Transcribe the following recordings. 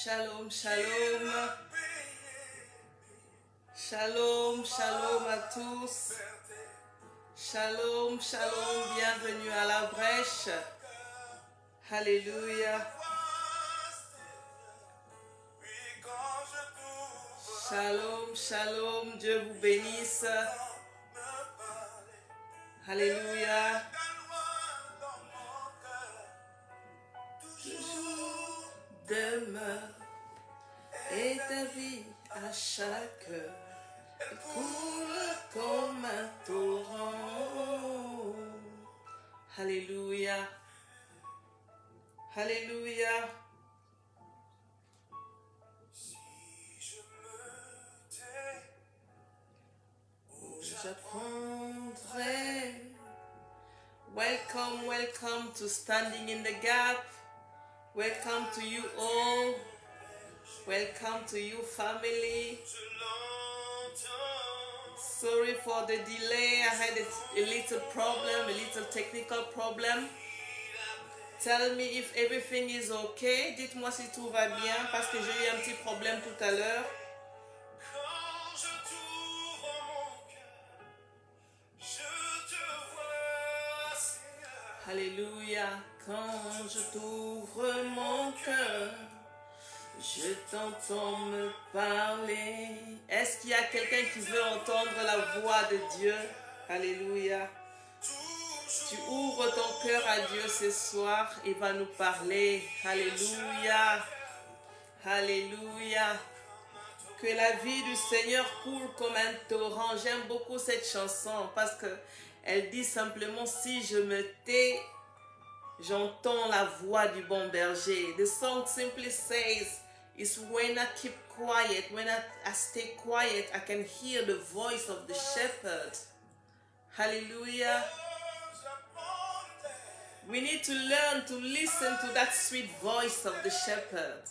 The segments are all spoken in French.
Shalom, shalom. Shalom, shalom à tous. Shalom, shalom, bienvenue à la brèche. Alléluia. Shalom, shalom, Dieu vous bénisse. Alléluia. Toujours demeure et ta vie à chaque heure coule comme un torrent. Alléluia. Alléluia. Si je me tais, j'apprendrai. Welcome, welcome to Standing in the Gap. Welcome to you all. Welcome to you, family. Sorry for the delay. I had a little problem, a little technical problem. Tell me if everything is okay. Dites-moi si tout va bien parce que j'ai eu un petit problème tout à l'heure. Alléluia. Quand je t'ouvre mon cœur, je t'entends me parler. Est-ce qu'il y a quelqu'un qui veut entendre la voix de Dieu? Alléluia. Tu ouvres ton cœur à Dieu ce soir, il va nous parler. Alléluia. Alléluia. Que la vie du Seigneur coule comme un torrent. J'aime beaucoup cette chanson parce que elle dit simplement: si je me tais, j'entends la voix du bon berger. The song simply says, it's when I keep quiet, when I stay quiet, I can hear the voice of the shepherd. Hallelujah. We need to learn to listen to that sweet voice of the shepherd.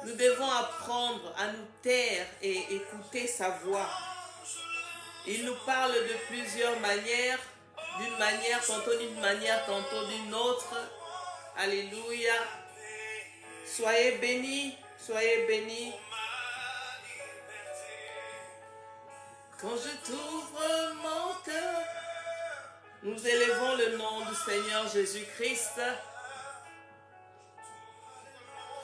Nous devons apprendre à nous taire et écouter sa voix. Il nous parle de plusieurs manières, d'une manière, tantôt d'une manière, tantôt d'une autre. Alléluia. Soyez bénis, soyez bénis. Quand je t'ouvre mon cœur, nous élevons le nom du Seigneur Jésus-Christ.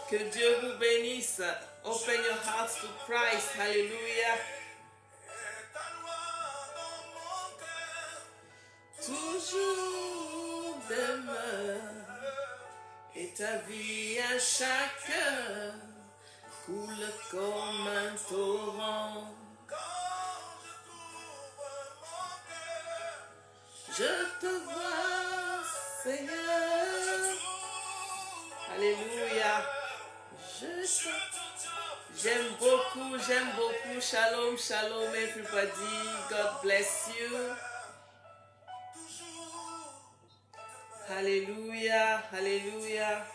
Que Dieu vous bénisse. Open your hearts to Christ. Hallelujah. Toujours demeure et ta vie à chaque heure coule comme un torrent. Je te vois, Seigneur. Alléluia. J'aime beaucoup. Shalom, shalom, everybody. God bless you. Alléluia, alléluia.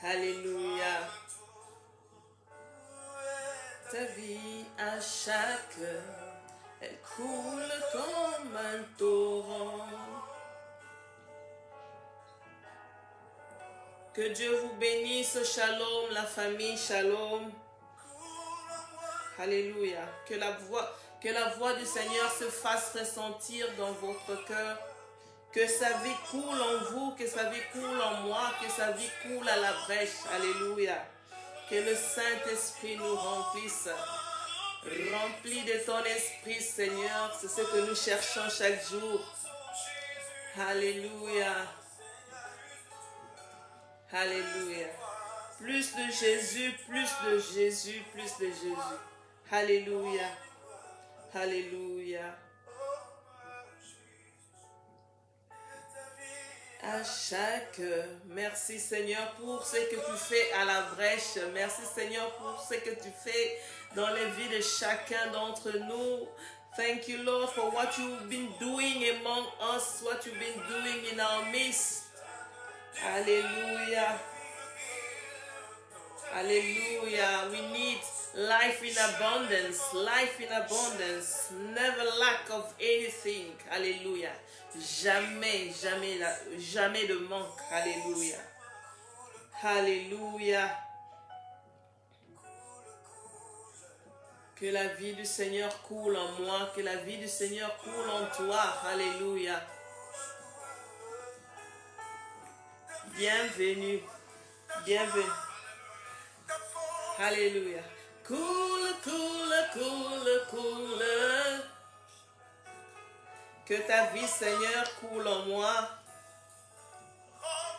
Alléluia. Ta vie à chaque heure, elle coule comme un torrent. Que Dieu vous bénisse. Shalom, la famille, shalom. Alléluia. Que la voix du Seigneur se fasse ressentir dans votre cœur. Que sa vie coule en vous, que sa vie coule en moi, que sa vie coule à la brèche. Alléluia. Que le Saint-Esprit nous remplisse. Remplis de ton esprit, Seigneur. C'est ce que nous cherchons chaque jour. Alléluia. Alléluia. Plus de Jésus, plus de Jésus, plus de Jésus. Alléluia. Alléluia. À chaque heure. Merci Seigneur pour ce que tu fais à la brèche. Merci Seigneur pour ce que tu fais dans les vies de chacun d'entre nous. Thank you Lord for what you've been doing among us, what you've been doing in our midst. Alléluia. Alléluia. We need life in abundance. Life in abundance. Never lack of anything. Alléluia. Jamais de manque. Alléluia. Alléluia. Que la vie du Seigneur coule en moi, que la vie du Seigneur coule en toi. Alléluia. Bienvenue. Bienvenue. Alléluia. Coule, coule, coule, coule. Que ta vie, Seigneur, coule en moi.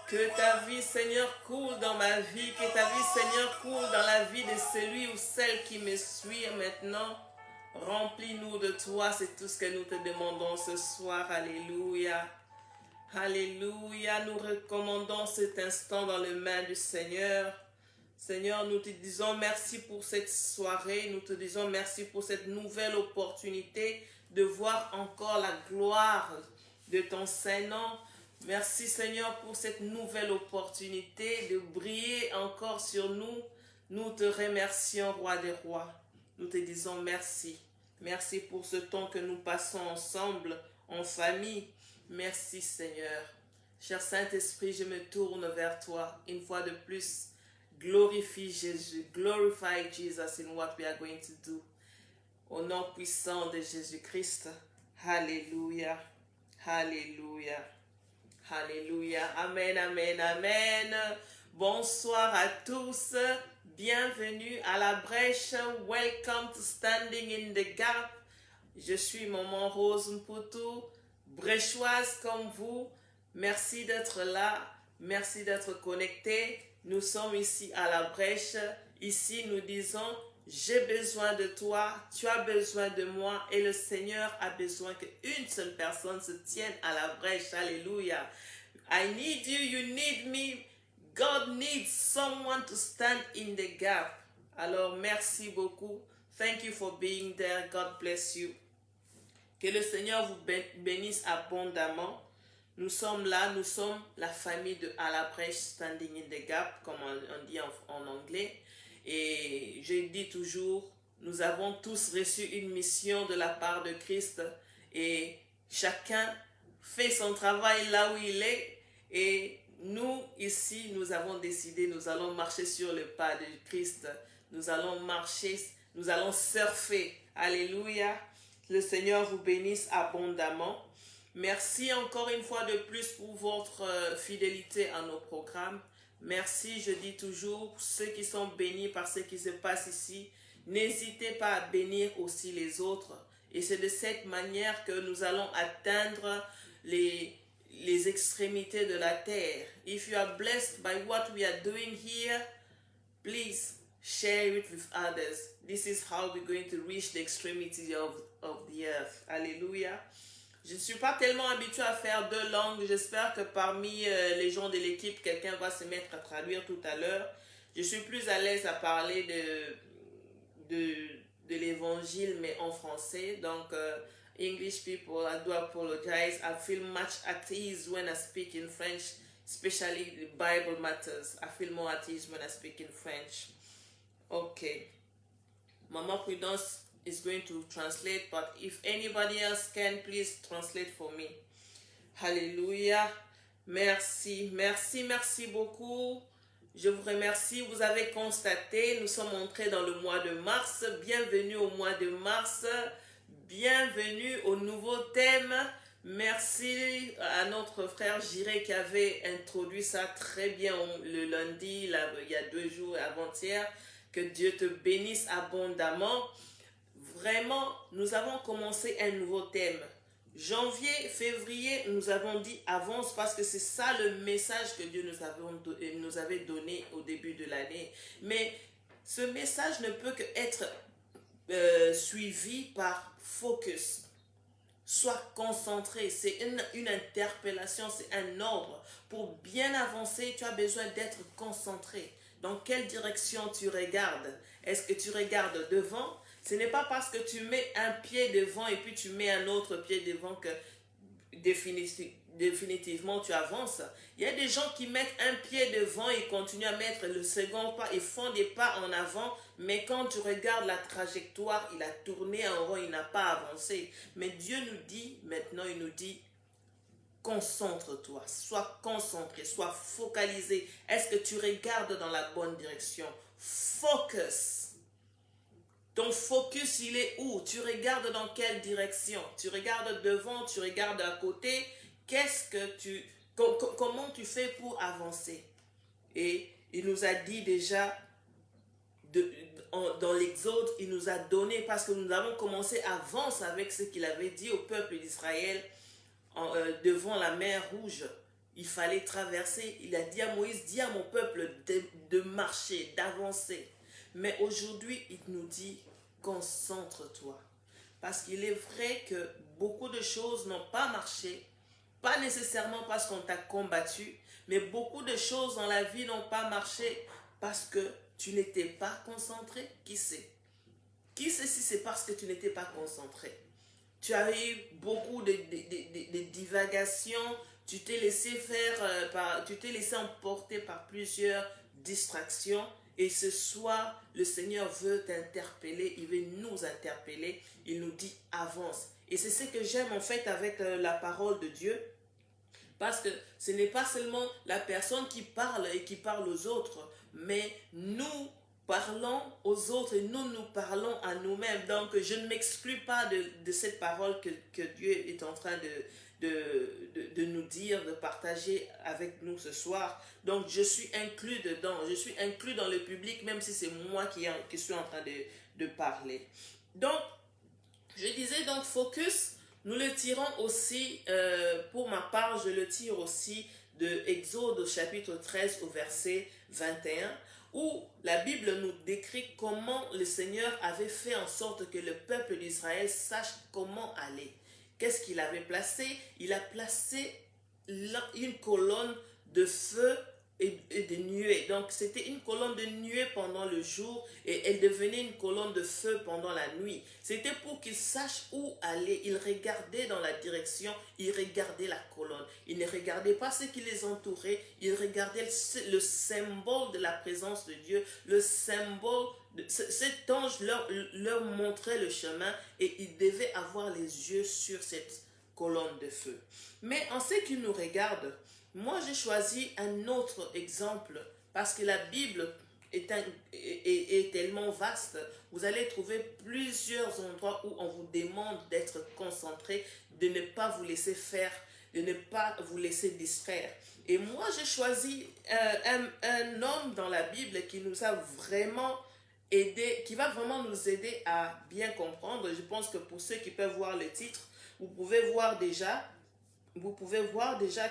Que ta vie, Seigneur, coule dans ma vie. Que ta vie, Seigneur, coule dans la vie de celui ou celle qui me suit maintenant. Remplis-nous de toi, c'est tout ce que nous te demandons ce soir. Alléluia. Alléluia. Nous recommandons cet instant dans les mains du Seigneur. Seigneur, nous te disons merci pour cette soirée. Nous te disons merci pour cette nouvelle opportunité de voir encore la gloire de ton Saint-Nom. Merci Seigneur pour cette nouvelle opportunité de briller encore sur nous. Nous te remercions, Roi des Rois. Nous te disons merci. Merci pour ce temps que nous passons ensemble, en famille. Merci Seigneur. Cher Saint-Esprit, je me tourne vers toi une fois de plus. Glorifie Jésus. Glorify Jesus in what we are going to do. Au nom puissant de Jésus-Christ. Alléluia. Alléluia. Alléluia. Amen, amen, amen. Bonsoir à tous. Bienvenue à la brèche. Welcome to Standing in the Gap. Je suis Maman Rose Mputu, bréchoise comme vous. Merci d'être là. Merci d'être connecté. Nous sommes ici à la brèche. Ici, nous disons, j'ai besoin de toi, tu as besoin de moi et le Seigneur a besoin qu'une seule personne se tienne à la brèche. Alléluia. I need you, you need me. God needs someone to stand in the gap. Alors, merci beaucoup. Thank you for being there. God bless you. Que le Seigneur vous bénisse abondamment. Nous sommes là, nous sommes la famille de À la brèche, Standing in the Gap, comme on dit en anglais. Et je dis toujours, nous avons tous reçu une mission de la part de Christ et chacun fait son travail là où il est. Et nous, ici, nous avons décidé, nous allons marcher sur le pas de Christ. Nous allons marcher, nous allons surfer. Alléluia. Le Seigneur vous bénisse abondamment. Merci encore une fois de plus pour votre fidélité à nos programmes. Merci, je dis toujours, ceux qui sont bénis par ce qui se passe ici, n'hésitez pas à bénir aussi les autres. Et c'est de cette manière que nous allons atteindre les extrémités de la terre. If you are blessed by what we are doing here, please share it with others. This is how we're going to reach the extremity of the earth. Alléluia. Je ne suis pas tellement habituée à faire deux langues. J'espère que parmi les gens de l'équipe, quelqu'un va se mettre à traduire tout à l'heure. Je suis plus à l'aise à parler de l'évangile, mais en français. Donc, English people, I do apologize. I feel much at ease when I speak in French, especially the Bible matters. I feel more at ease when I speak in French. Okay. Maman Prudence is going to translate, but if anybody else can, please translate for me. Hallelujah. Merci, merci, merci beaucoup. Je vous remercie. Vous avez constaté, nous sommes entrés dans le mois de mars. Bienvenue au mois de mars. Bienvenue au nouveau thème. Merci à notre frère Jiré qui avait introduit ça très bien le lundi, là, il y a 2 jours avant-hier. Que Dieu te bénisse abondamment. Vraiment, nous avons commencé un nouveau thème. Janvier, février, nous avons dit avance parce que c'est ça le message que Dieu nous avait donné au début de l'année. Mais ce message ne peut qu'être suivi par focus. Sois concentré, c'est une interpellation, c'est un ordre. Pour bien avancer, tu as besoin d'être concentré. Dans quelle direction tu regardes? Est-ce que tu regardes devant? Ce n'est pas parce que tu mets un pied devant et puis tu mets un autre pied devant que définitivement tu avances. Il y a des gens qui mettent un pied devant et continuent à mettre le second pas et font des pas en avant, mais quand tu regardes la trajectoire, il a tourné en rond, il n'a pas avancé. Mais Dieu nous dit, maintenant il nous dit, concentre-toi, sois concentré, sois focalisé. Est-ce que tu regardes dans la bonne direction? Focus. Ton focus, il est où? Tu regardes dans quelle direction? Tu regardes devant, tu regardes à côté. Comment tu fais pour avancer? Et il nous a dit déjà, dans l'Exode, il nous a donné, parce que nous avons commencé avance avec ce qu'il avait dit au peuple d'Israël devant la mer Rouge. Il fallait traverser. Il a dit à Moïse, dis à mon peuple de marcher, d'avancer. Mais aujourd'hui, il nous dit, concentre-toi. Parce qu'il est vrai que beaucoup de choses n'ont pas marché, pas nécessairement parce qu'on t'a combattu, mais beaucoup de choses dans la vie n'ont pas marché parce que tu n'étais pas concentré. Qui sait? Qui sait si c'est parce que tu n'étais pas concentré? Tu as eu beaucoup de divagations, tu t'es laissé tu t'es laissé emporter par plusieurs distractions. Et ce soir, le Seigneur veut t'interpeller, il veut nous interpeller, il nous dit avance. Et c'est ce que j'aime en fait avec la parole de Dieu, parce que ce n'est pas seulement la personne qui parle et qui parle aux autres, mais nous parlons aux autres et nous parlons à nous-mêmes. Donc je ne m'exclus pas de cette parole que Dieu est en train de nous dire, de partager avec nous ce soir. Donc je suis inclus dedans, je suis inclus dans le public, même si c'est moi qui suis en train de parler. Donc, je disais donc focus, nous le tirons aussi, pour ma part, je le tire aussi de Exode au chapitre 13 au verset 21, où la Bible nous décrit comment le Seigneur avait fait en sorte que le peuple d'Israël sache comment aller. Qu'est-ce qu'il avait placé? Il a placé une colonne de feu et de nuée. Donc c'était une colonne de nuée pendant le jour et elle devenait une colonne de feu pendant la nuit. C'était pour qu'ils sachent où aller. Ils regardaient dans la direction, ils regardaient la colonne. Ils ne regardaient pas ce qui les entourait, ils regardaient le symbole de la présence de Dieu, le symbole. Cet ange leur montrait le chemin et ils devaient avoir les yeux sur cette colonne de feu. Mais en ce qui nous regarde, moi j'ai choisi un autre exemple parce que la Bible est tellement vaste. Vous allez trouver plusieurs endroits où on vous demande d'être concentré, de ne pas vous laisser faire, de ne pas vous laisser distraire. Et moi j'ai choisi un homme dans la Bible qui nous a vraiment aider, qui va vraiment nous aider à bien comprendre. Je pense que pour ceux qui peuvent voir le titre, vous pouvez voir déjà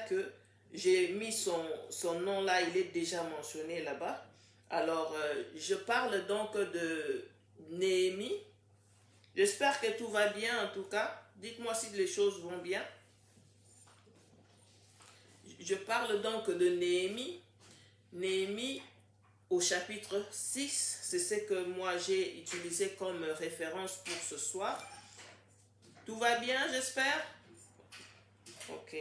que j'ai mis son nom là, il est déjà mentionné là-bas. Alors, je parle donc de Néhémie. J'espère que tout va bien en tout cas. Dites-moi si les choses vont bien. Je parle donc de Néhémie. Néhémie au chapitre 6, c'est ce que moi j'ai utilisé comme référence pour ce soir. Tout va bien, j'espère? Ok.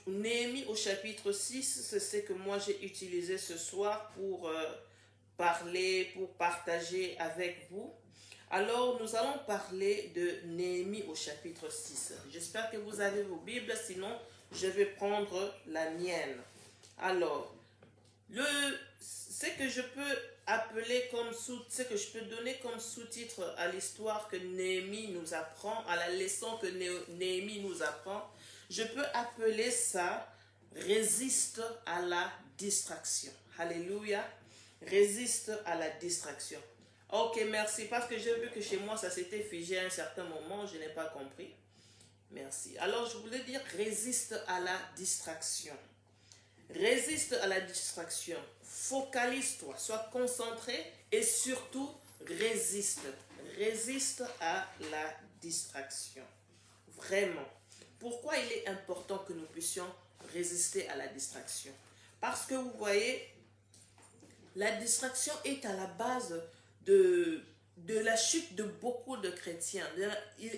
Néhémie au chapitre 6, c'est ce que moi j'ai utilisé ce soir pour partager avec vous. Alors, nous allons parler de Néhémie au chapitre 6. J'espère que vous avez vos Bibles, sinon je vais prendre la mienne. Alors, ce que je peux appeler ce que je peux donner comme sous-titre à l'histoire que Néhémie nous apprend, à la leçon que Néhémie nous apprend, je peux appeler ça résiste à la distraction. Alléluia. Résiste à la distraction. Ok, merci, parce que j'ai vu que chez moi ça s'était figé à un certain moment, je n'ai pas compris. Merci. Alors je voulais dire résiste à la distraction. Résiste à la distraction, focalise-toi, sois concentré et surtout résiste. Résiste à la distraction. Vraiment. Pourquoi il est important que nous puissions résister à la distraction? Parce que vous voyez, la distraction est à la base de la chute de beaucoup de chrétiens.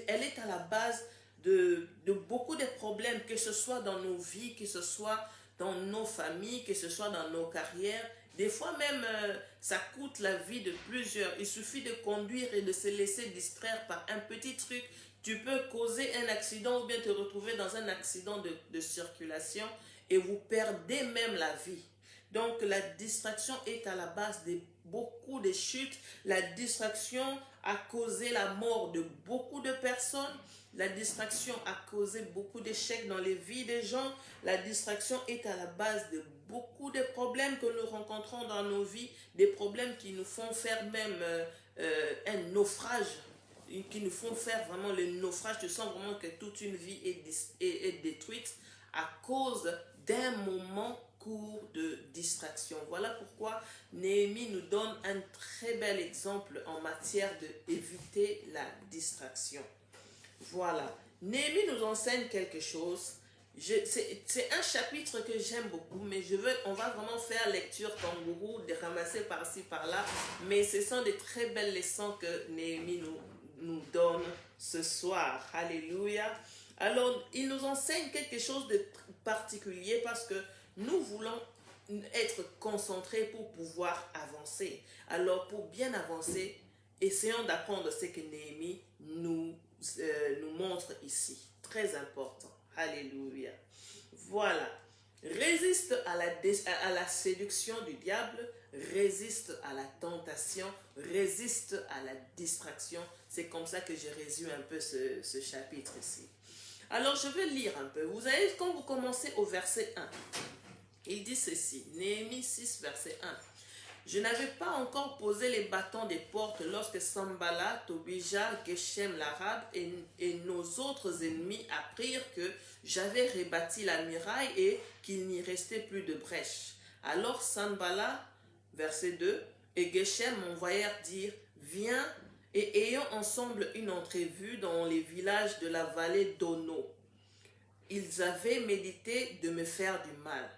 Elle est à la base de beaucoup de problèmes, que ce soit dans nos vies, que ce soit dans nos familles, que ce soit dans nos carrières. Des fois même, ça coûte la vie de plusieurs. Il suffit de conduire et de se laisser distraire par un petit truc tu peux causer un accident ou bien te retrouver dans un accident de circulation et vous perdez même la vie. Donc la distraction est à la base de beaucoup de chutes. La distraction a causé la mort de beaucoup de personnes. La distraction a causé beaucoup d'échecs dans les vies des gens. La distraction est à la base de beaucoup de problèmes que nous rencontrons dans nos vies, des problèmes qui nous font faire même un naufrage, qui nous font faire vraiment le naufrage. Tu sens vraiment que toute une vie est détruite à cause d'un moment court de distraction. Voilà pourquoi Néhémie nous donne un très bel exemple en matière d'éviter la distraction. Voilà. Néhémie nous enseigne quelque chose. C'est un chapitre que j'aime beaucoup, mais on va vraiment faire lecture kangourou, de ramasser par-ci, par-là. Mais ce sont des très belles leçons que Néhémie nous donne ce soir. Alléluia. Alors, il nous enseigne quelque chose de particulier parce que nous voulons être concentrés pour pouvoir avancer. Alors, pour bien avancer, essayons d'apprendre ce que Néhémie nous montre ici. Très important. Alléluia. Voilà. Résiste à la séduction du diable, résiste à la tentation, résiste à la distraction. C'est comme ça que je résume un peu ce chapitre ici. Alors, je vais lire un peu. Vous avez, quand vous commencez au verset 1, il dit ceci, Néhémie 6, verset 1. Je n'avais pas encore posé les bâtons des portes lorsque Sanballat, Tobija, Geshem l'arabe et nos autres ennemis apprirent que j'avais rebâti la muraille et qu'il n'y restait plus de brèche. Alors Sanballat, verset 2, et Geshem m'envoyèrent dire, viens et ayons ensemble une entrevue dans les villages de la vallée d'Ono. Ils avaient médité de me faire du mal.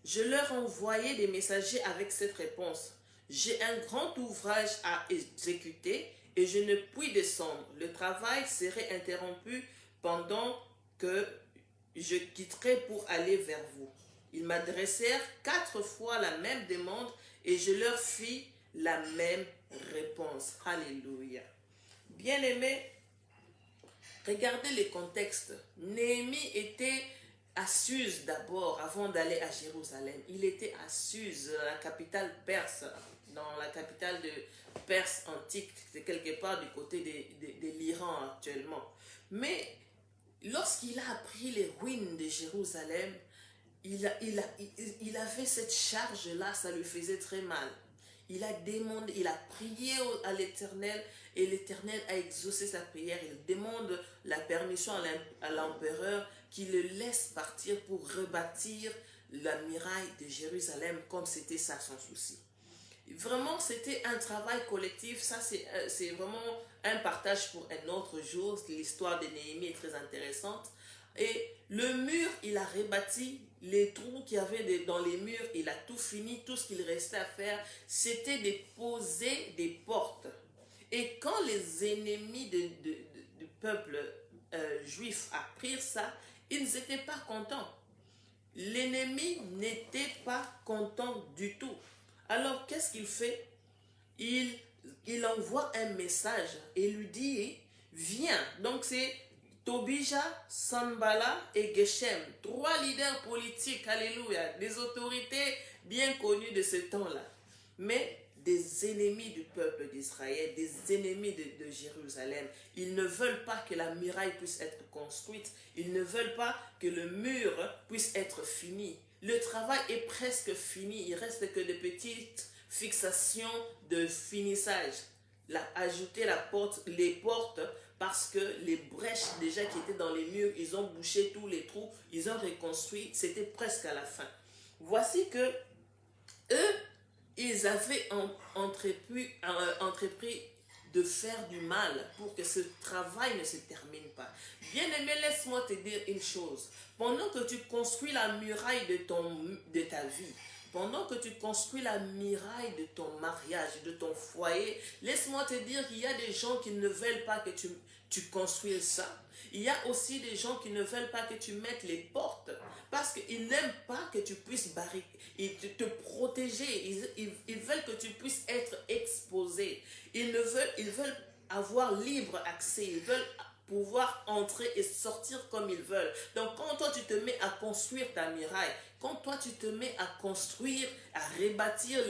Je leur ai envoyé des messagers avec cette réponse. J'ai un grand ouvrage à exécuter et je ne puis descendre. Le travail serait interrompu pendant que je quitterai pour aller vers vous. Ils m'adressèrent 4 fois la même demande et je leur fis la même réponse. Alléluia. Bien-aimés, regardez le contexte. Néhémie était à Suse d'abord, avant d'aller à Jérusalem. Il était à Suse, la capitale perse, dans la capitale de Perse antique, c'est quelque part du côté de l'Iran actuellement. Mais lorsqu'il a appris les ruines de Jérusalem, il avait cette charge-là, ça lui faisait très mal. Il a demandé, il a prié à l'Éternel et l'Éternel a exaucé sa prière. Il demande la permission à l'empereur qui le laisse partir pour rebâtir la muraille de Jérusalem comme c'était ça son souci. Vraiment, c'était un travail collectif. Ça, c'est vraiment un partage pour un autre jour. L'histoire de Néhémie est très intéressante. Et le mur, il a rebâti les trous qu'il y avait dans les murs. Il a tout fini. Tout ce qu'il restait à faire, c'était de poser des portes. Et quand les ennemis du peuple juif apprirent ça, ils n'étaient pas contents. L'ennemi n'était pas content du tout. Alors, qu'est-ce qu'il fait? Il envoie un message et lui dit, viens. Donc, c'est Tobija, Sanballat et Geshem, 3 leaders politiques, alléluia, des autorités bien connues de ce temps-là. Mais des ennemis du peuple d'Israël, des ennemis de Jérusalem. Ils ne veulent pas que la muraille puisse être construite. Ils ne veulent pas que le mur puisse être fini. Le travail est presque fini. Il reste que de petites fixations de finissage. Ajouter les portes parce que les brèches déjà qui étaient dans les murs, ils ont bouché tous les trous, ils ont reconstruit. C'était presque à la fin. Voici que eux, ils avaient entrepris de faire du mal pour que ce travail ne se termine pas. Bien-aimé, laisse-moi te dire une chose. Pendant que tu construis la muraille de ta vie, pendant que tu construis la muraille de ton mariage, de ton foyer, laisse-moi te dire qu'il y a des gens qui ne veulent pas que tu construises ça. Il y a aussi des gens qui ne veulent pas que tu mettes les portes parce qu'ils n'aiment pas que tu puisses te protéger. Ils veulent que tu puisses être exposé. Ils veulent avoir libre accès. Ils veulent pouvoir entrer et sortir comme ils veulent. Donc quand toi tu te mets à construire ta muraille, quand toi tu te mets à construire, à rebâtir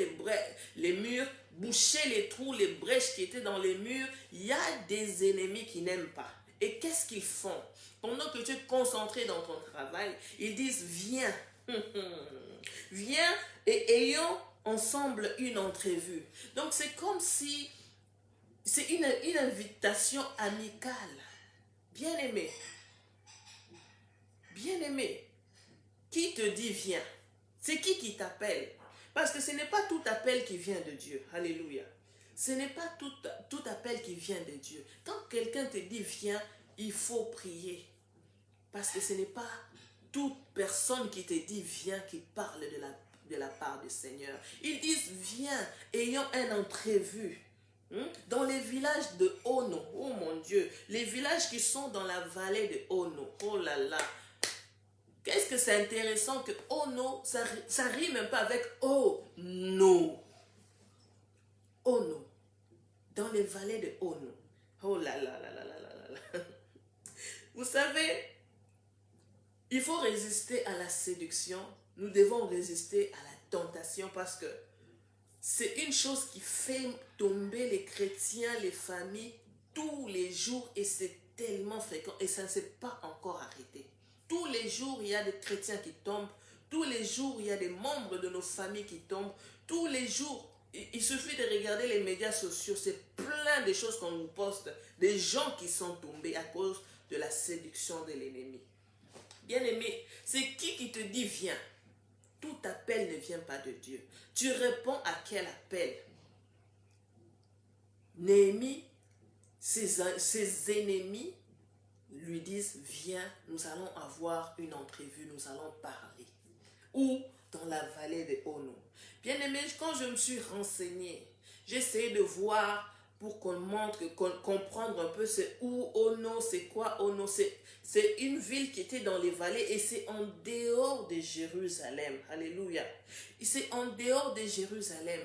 les murs, boucher les trous, les brèches qui étaient dans les murs, il y a des ennemis qui n'aiment pas. Et qu'est-ce qu'ils font? Pendant que tu es concentré dans ton travail, ils disent viens, viens et ayons ensemble une entrevue. Donc c'est comme si c'est une invitation amicale. Bien-aimé, bien-aimé, qui te dit viens? C'est qui t'appelle? Parce que ce n'est pas tout appel qui vient de Dieu. Alléluia. Ce n'est pas tout appel qui vient de Dieu. Quand quelqu'un te dit viens, il faut prier. Parce que ce n'est pas toute personne qui te dit viens qui parle de la part du Seigneur. Ils disent viens, ayons un entrevue. Dans les villages de Ono, oh mon Dieu, les villages qui sont dans la vallée de Ono, oh là là, qu'est-ce que c'est intéressant que Ono, ça rime un peu avec Ono. Ono, dans les vallées de Ono, oh là là là là là là là. Vous savez, il faut résister à la séduction, nous devons résister à la tentation parce que c'est une chose qui fait tomber les chrétiens, les familles, tous les jours et c'est tellement fréquent et ça ne s'est pas encore arrêté. Tous les jours, il y a des chrétiens qui tombent. Tous les jours, il y a des membres de nos familles qui tombent. Tous les jours, il suffit de regarder les médias sociaux. C'est plein de choses qu'on nous poste. Des gens qui sont tombés à cause de la séduction de l'ennemi. Bien-aimé, c'est qui te dit viens? Tout appel ne vient pas de Dieu. Tu réponds à quel appel? Néhémie, ses ennemis lui disent viens, nous allons avoir une entrevue, nous allons parler. Ou dans la vallée de Ono. Bien aimé, quand je me suis renseigné, j'ai essayé de voir pour qu'on montre, comprendre un peu c'est où Ono, c'est quoi Ono. C'est une ville qui était dans les vallées et c'est en dehors de Jérusalem. Alléluia. C'est en dehors de Jérusalem.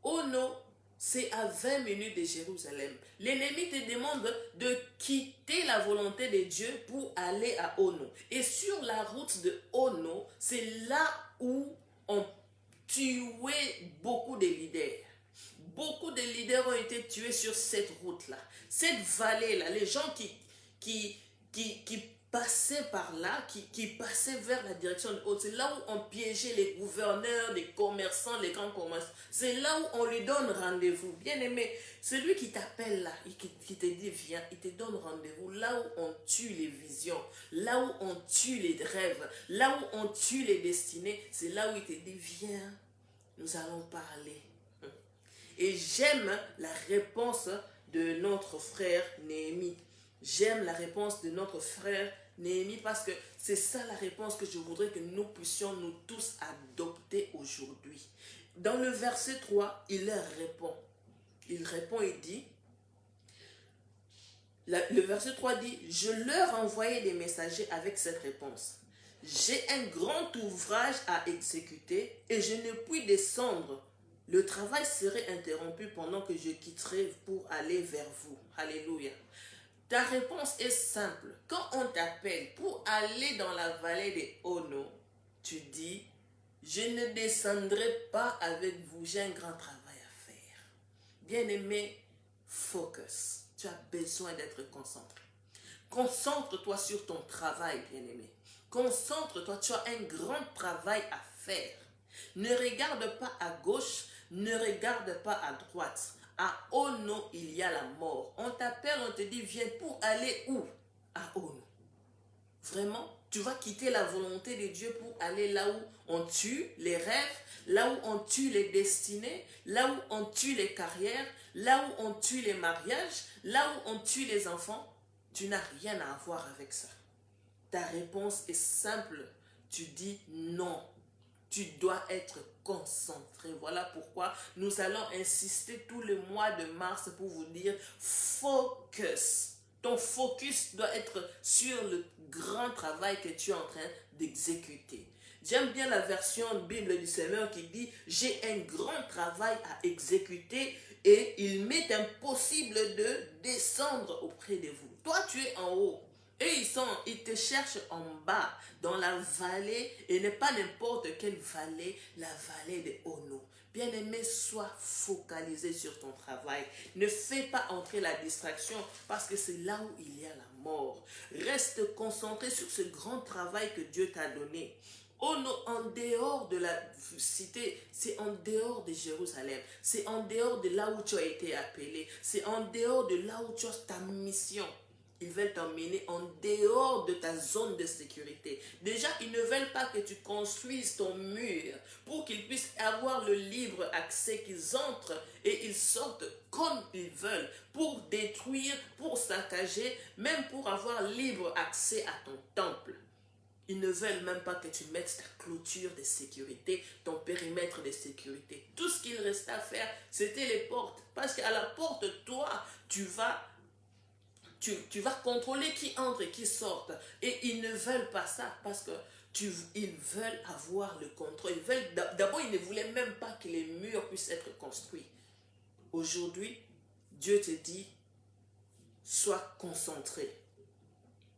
Ono, c'est à 20 minutes de Jérusalem. L'ennemi te demande de quitter la volonté de Dieu pour aller à Ono. Et sur la route de Ono, c'est là où on tuait beaucoup de leaders. Beaucoup de leaders ont été tués sur cette route-là. Cette vallée-là, les gens qui passaient par là, qui passaient vers la direction de haute, c'est là où on piégeait les gouverneurs, les commerçants, les grands commerçants. C'est là où on lui donne rendez-vous. Bien aimé, celui qui t'appelle là, qui te dit viens, il te donne rendez-vous. Là où on tue les visions, là où on tue les rêves, là où on tue les destinées, c'est là où il te dit viens, nous allons parler. Et j'aime la réponse de notre frère Néhémie. J'aime la réponse de notre frère Néhémie parce que c'est ça la réponse que je voudrais que nous puissions nous tous adopter aujourd'hui. Dans le verset 3, il leur répond. Il répond et dit, le verset 3 dit, je leur envoyais des messagers avec cette réponse. J'ai un grand ouvrage à exécuter et je ne puis descendre. Le travail serait interrompu pendant que je quitterai pour aller vers vous. Alléluia. Ta réponse est simple. Quand on t'appelle pour aller dans la vallée des Ono, tu dis, je ne descendrai pas avec vous, j'ai un grand travail à faire. Bien-aimé, focus. Tu as besoin d'être concentré. Concentre-toi sur ton travail, bien-aimé. Concentre-toi, tu as un grand travail à faire. Ne regarde pas à gauche, ne regarde pas à droite. À Ono, il y a la mort. On t'appelle, on te dit, viens pour aller où? À Ono. Vraiment, tu vas quitter la volonté de Dieu pour aller là où on tue les rêves, là où on tue les destinées, là où on tue les carrières, là où on tue les mariages, là où on tue les enfants. Tu n'as rien à voir avec ça. Ta réponse est simple. Tu dis non. Tu dois être concentré. Voilà pourquoi nous allons insister tout le mois de mars pour vous dire focus. Ton focus doit être sur le grand travail que tu es en train d'exécuter. J'aime bien la version Bible du Seigneur qui dit « J'ai un grand travail à exécuter et il m'est impossible de descendre auprès de vous. » Toi, tu es en haut. Et ils te cherchent en bas, dans la vallée, et n'est pas n'importe quelle vallée, la vallée de Ono. Bien-aimé, sois focalisé sur ton travail. Ne fais pas entrer la distraction parce que c'est là où il y a la mort. Reste concentré sur ce grand travail que Dieu t'a donné. Ono, en dehors de la cité, c'est en dehors de Jérusalem, c'est en dehors de là où tu as été appelé, c'est en dehors de là où tu as ta mission. Ils veulent t'emmener en dehors de ta zone de sécurité. Déjà, ils ne veulent pas que tu construises ton mur pour qu'ils puissent avoir le libre accès, qu'ils entrent et ils sortent comme ils veulent pour détruire, pour saccager, même pour avoir libre accès à ton temple. Ils ne veulent même pas que tu mettes ta clôture de sécurité, ton périmètre de sécurité. Tout ce qu'il reste à faire, c'était les portes. Parce qu'à la porte, toi, tu vas contrôler qui entre et qui sort. Et ils ne veulent pas ça parce que ils veulent avoir le contrôle. D'abord, ils ne voulaient même pas que les murs puissent être construits. Aujourd'hui, Dieu te dit, sois concentré.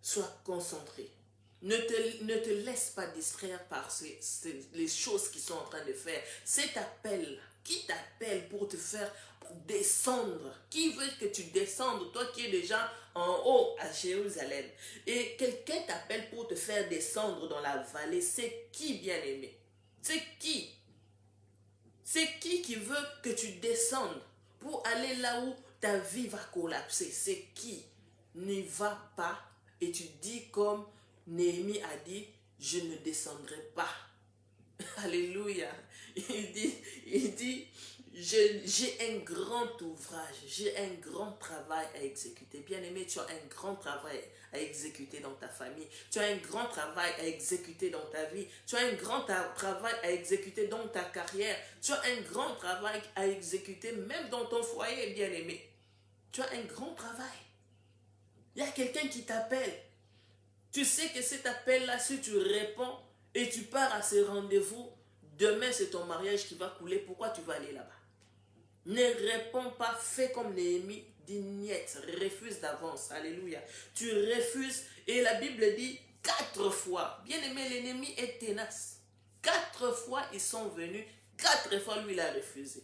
Sois concentré. Ne te laisse pas distraire par les choses qu'ils sont en train de faire. Cet appel, qui t'appelle pour te faire descendre? Qui veut que tu descendes, toi qui es déjà en haut à Jérusalem? Et quelqu'un t'appelle pour te faire descendre dans la vallée. C'est qui, bien-aimé? C'est qui? C'est qui veut que tu descendes pour aller là où ta vie va collapser? C'est qui? N'y va pas. Et tu dis comme Néhémie a dit, je ne descendrai pas. Alléluia. Il dit, j'ai un grand ouvrage, j'ai un grand travail à exécuter. Bien-aimé, tu as un grand travail à exécuter dans ta famille. Tu as un grand travail à exécuter dans ta vie. Tu as un grand travail à exécuter dans ta carrière. Tu as un grand travail à exécuter même dans ton foyer, bien-aimé. Tu as un grand travail. Il y a quelqu'un qui t'appelle. Tu sais que cet appel-là, si tu réponds et tu pars à ce rendez-vous, demain c'est ton mariage qui va couler. Pourquoi tu vas aller là-bas? Ne réponds pas, fais comme Néhémie, dis niet, refuse d'avance. Alléluia. Tu refuses et la Bible dit 4 fois. Bien aimé, l'ennemi est tenace. 4 fois ils sont venus, 4 fois lui il a refusé.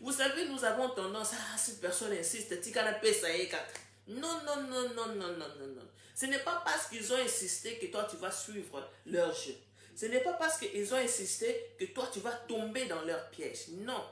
Vous savez, nous avons tendance, cette personne insiste, non. Ce n'est pas parce qu'ils ont insisté que toi tu vas suivre leur jeu. Ce n'est pas parce qu'ils ont insisté que toi tu vas tomber dans leur piège. Non.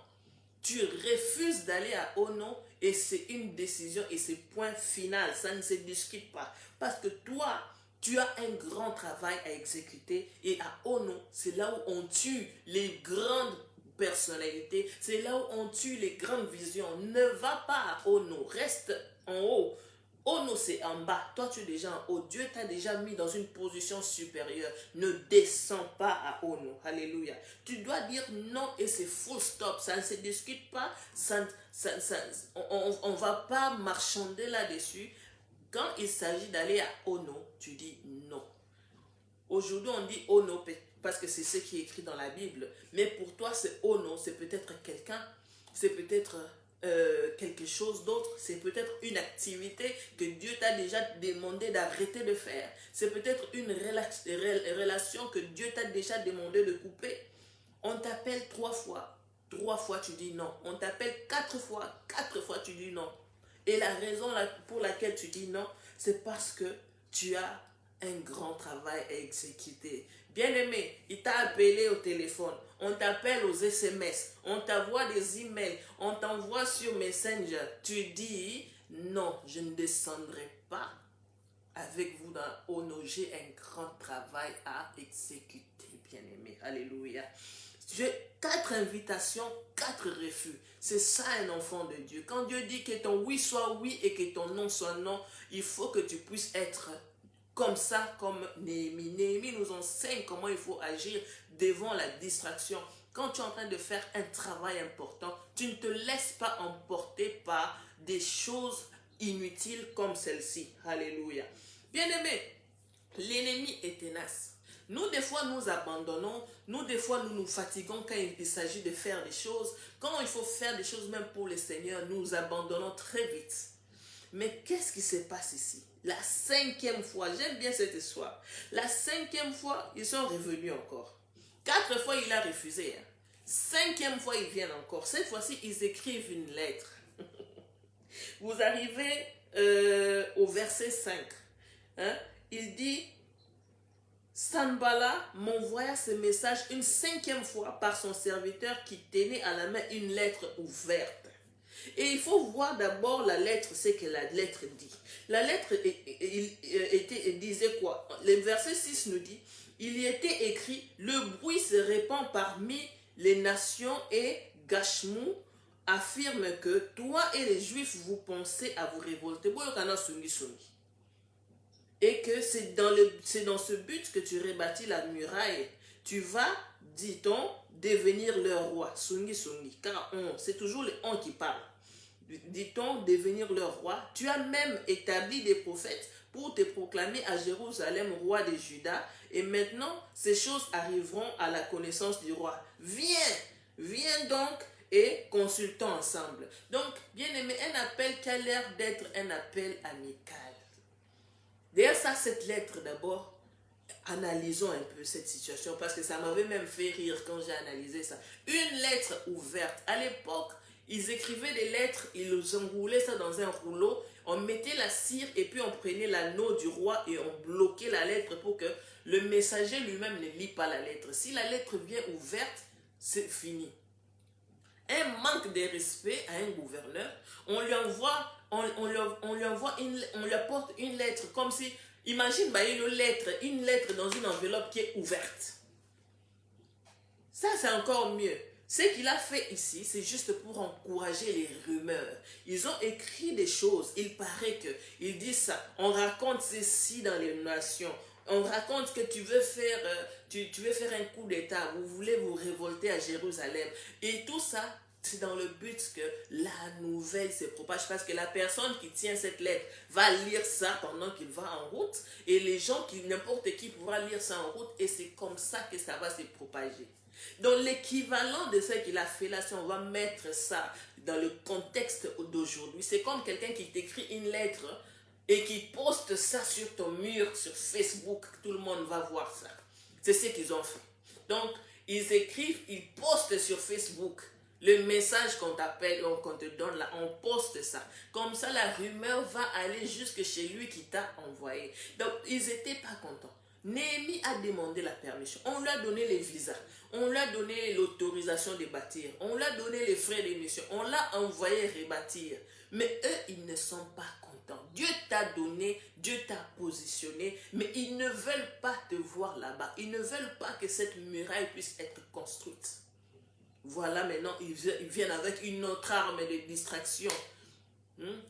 Tu refuses d'aller à Ono et c'est une décision et c'est point final. Ça ne se discute pas. Parce que toi, tu as un grand travail à exécuter et à Ono, c'est là où on tue les grandes personnalités. C'est là où on tue les grandes visions. Ne va pas à Ono. Reste en haut. Ono, c'est en bas. Toi, tu es déjà en haut. Dieu t'a déjà mis dans une position supérieure. Ne descends pas à Ono. Alléluia. Tu dois dire non et c'est full stop. Ça ne se discute pas. On ne va pas marchander là-dessus. Quand il s'agit d'aller à Ono, tu dis non. Aujourd'hui, on dit Ono parce que c'est ce qui est écrit dans la Bible. Mais pour toi, c'est Ono. C'est peut-être quelqu'un. C'est peut-être quelque chose d'autre, c'est peut-être une activité que Dieu t'a déjà demandé d'arrêter de faire, c'est peut-être une relation que Dieu t'a déjà demandé de couper. On t'appelle 3 fois, 3 fois tu dis non. On t'appelle 4 fois, 4 fois tu dis non. Et la raison pour laquelle tu dis non, c'est parce que tu as un grand travail à exécuter. Bien-aimé, il t'a appelé au téléphone, on t'appelle aux SMS, on t'envoie des emails, on t'envoie sur Messenger. Tu dis, non, je ne descendrai pas avec vous dans Ono. J'ai un grand travail à exécuter, bien-aimé. Alléluia. J'ai 4 invitations, 4 refus. C'est ça un enfant de Dieu. Quand Dieu dit que ton oui soit oui et que ton non soit non, il faut que tu puisses être comme ça, comme Néhémie. Néhémie nous enseigne comment il faut agir devant la distraction. Quand tu es en train de faire un travail important, tu ne te laisses pas emporter par des choses inutiles comme celle-ci. Alléluia. Bien-aimé, l'ennemi est tenace. Nous, des fois, nous abandonnons. Nous, des fois, nous nous fatiguons quand il s'agit de faire des choses. Quand il faut faire des choses, même pour le Seigneur, nous abandonnons très vite. Mais qu'est-ce qui se passe ici? La 5e fois, j'aime bien cette histoire. La 5e fois, ils sont revenus encore. 4 fois, il a refusé. 5e fois, ils viennent encore. Cette fois-ci, ils écrivent une lettre. Vous arrivez au verset 5. Il dit, Sanballat m'envoya ce message une 5e fois par son serviteur qui tenait à la main une lettre ouverte. Et il faut voir d'abord la lettre, ce que la lettre dit. La lettre disait quoi? Le verset 6 nous dit, il y était écrit, le bruit se répand parmi les nations et Gashmou affirme que toi et les Juifs, vous pensez à vous révolter. Et que c'est dans ce but que tu rebâtis la muraille. Tu vas, dit-on, devenir leur roi. Sungi. Car c'est toujours les on qui parle. Dit-on, devenir leur roi. Tu as même établi des prophètes pour te proclamer à Jérusalem roi de Juda. Et maintenant, ces choses arriveront à la connaissance du roi. Viens donc et consultons ensemble. Donc, bien aimé, un appel qui a l'air d'être un appel amical. D'ailleurs, cette lettre d'abord, analysons un peu cette situation parce que ça m'avait même fait rire quand j'ai analysé ça. Une lettre ouverte. À l'époque, ils écrivaient des lettres, ils enroulaient ça dans un rouleau, on mettait la cire et puis on prenait l'anneau du roi et on bloquait la lettre pour que le messager lui-même ne lit pas la lettre. Si la lettre vient ouverte, c'est fini. Un manque de respect à un gouverneur, on lui apporte une lettre comme si, imagine une lettre dans une enveloppe qui est ouverte. Ça, c'est encore mieux. Ce qu'il a fait ici, c'est juste pour encourager les rumeurs. Ils ont écrit des choses, il paraît qu'ils disent ça. On raconte ceci dans les nations. On raconte que tu veux faire un coup d'état, vous voulez vous révolter à Jérusalem. Et tout ça, c'est dans le but que la nouvelle se propage. Parce que la personne qui tient cette lettre va lire ça pendant qu'il va en route. Et les gens, n'importe qui pourra lire ça en route. Et c'est comme ça que ça va se propager. Donc l'équivalent de ce qu'il a fait là, si on va mettre ça dans le contexte d'aujourd'hui, c'est comme quelqu'un qui t'écrit une lettre et qui poste ça sur ton mur, sur Facebook, tout le monde va voir ça. C'est ce qu'ils ont fait. Donc, ils écrivent, ils postent sur Facebook le message qu'on t'appelle, qu'on te donne là, on poste ça. Comme ça, la rumeur va aller jusque chez lui qui t'a envoyé. Donc, ils n'étaient pas contents. Néhémie a demandé la permission. On lui a donné les visas. On lui a donné l'autorisation de bâtir. On lui a donné les frais d'émission. On l'a envoyé rebâtir. Mais eux, ils ne sont pas contents. Dieu t'a donné, Dieu t'a positionné, mais ils ne veulent pas te voir là-bas. Ils ne veulent pas que cette muraille puisse être construite. Voilà, maintenant, ils viennent avec une autre arme de distraction.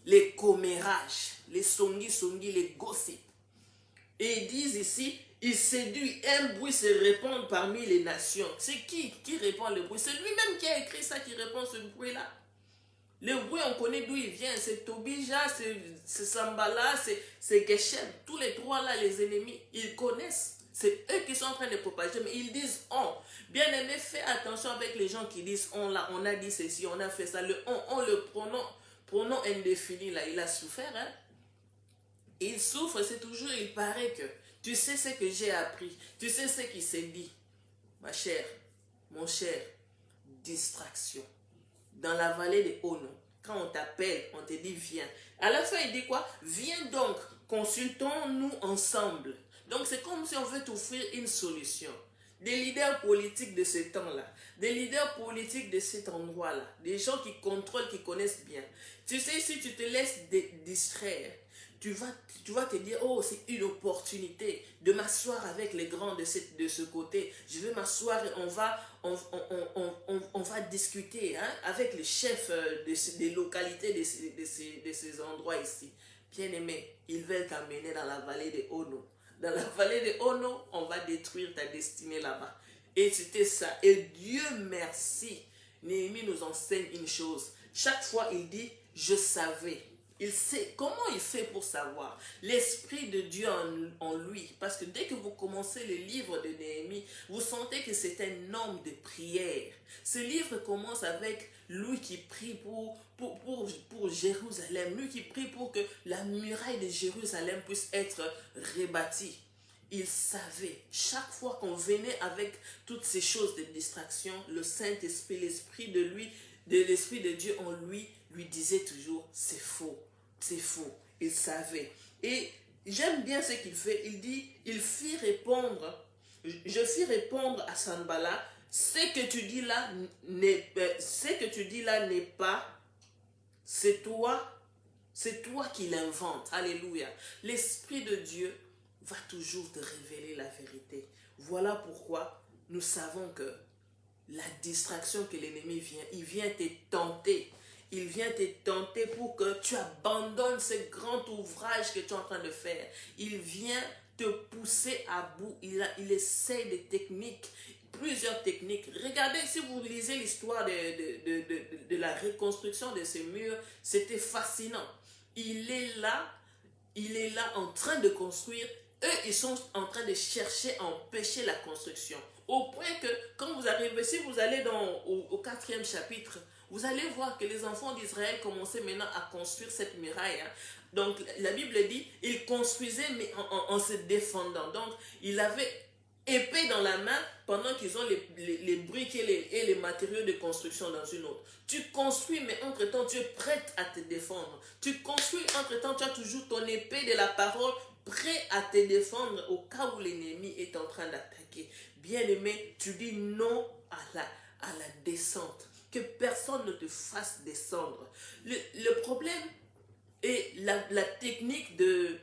Les commérages, les songi, les gossips. Et ils disent ici, il séduit, un bruit se répand parmi les nations. C'est qui répand le bruit? C'est lui-même qui a écrit ça, qui répand ce bruit-là. Le bruit, on connaît d'où il vient. C'est Tobija, c'est Sanballat, c'est Geshem. Tous les trois là, les ennemis, ils connaissent. C'est eux qui sont en train de propager, mais ils disent on. Bien aimé, fais attention avec les gens qui disent on là, on a dit ceci, on a fait ça. Le on le pronom indéfini là, il a souffert. Il souffre, c'est toujours, il paraît que tu sais ce que j'ai appris, tu sais ce qui s'est dit. Ma chère, mon cher, distraction. Dans la vallée de Ono, quand on t'appelle, on te dit viens. À la fin, il dit quoi? Viens donc, consultons-nous ensemble. Donc c'est comme si on veut t'offrir une solution. Des leaders politiques de ce temps-là, des leaders politiques de cet endroit-là, des gens qui contrôlent, qui connaissent bien. Tu sais, si tu te laisses distraire, tu vas te dire, oh, c'est une opportunité de m'asseoir avec les grands de ce côté. Je vais m'asseoir et on va discuter avec les chefs des localités de ces endroits ici. Bien aimé, ils veulent t'amener dans la vallée de Ono. Dans la vallée de Ono, on va détruire ta destinée là-bas. Et c'était ça. Et Dieu merci, Néhémie nous enseigne une chose. Chaque fois, il dit, je savais. Il sait comment il fait pour savoir. L'Esprit de Dieu en lui. Parce que dès que vous commencez le livre de Néhémie, vous sentez que c'est un homme de prière. Ce livre commence avec lui qui prie pour Jérusalem. Lui qui prie pour que la muraille de Jérusalem puisse être rebâtie. Il savait, chaque fois qu'on venait avec toutes ces choses de distraction, le Saint-Esprit, l'Esprit de lui, de l'Esprit de Dieu en lui, lui disait toujours, c'est faux. C'est faux. Il savait. Et j'aime bien ce qu'il fait. Il dit, je fis répondre à Sanballat, ce que tu dis là n'est pas, c'est toi qui l'invente. Alléluia. L'Esprit de Dieu va toujours te révéler la vérité. Voilà pourquoi nous savons que la distraction que l'ennemi vient, il vient te tenter. Il vient te tenter pour que tu abandonnes ce grand ouvrage que tu es en train de faire. Il vient te pousser à bout. Il essaie des techniques, plusieurs techniques. Regardez, si vous lisez l'histoire de la reconstruction de ces murs, c'était fascinant. Il est là en train de construire. Eux, ils sont en train de chercher à empêcher la construction. Au point que, quand vous arrivez, si vous allez au 4e chapitre, vous allez voir que les enfants d'Israël commençaient maintenant à construire cette muraille. Donc, la Bible dit, ils construisaient mais en se défendant. Donc, ils avaient épée dans la main pendant qu'ils ont les briques et les matériaux de construction dans une autre. Tu construis, mais entre-temps, tu es prête à te défendre. Tu construis, entre-temps, tu as toujours ton épée de la parole prêt à te défendre au cas où l'ennemi est en train d'attaquer. Bien-aimé, tu dis non à la descente. Que personne ne te fasse descendre. Le problème et la technique de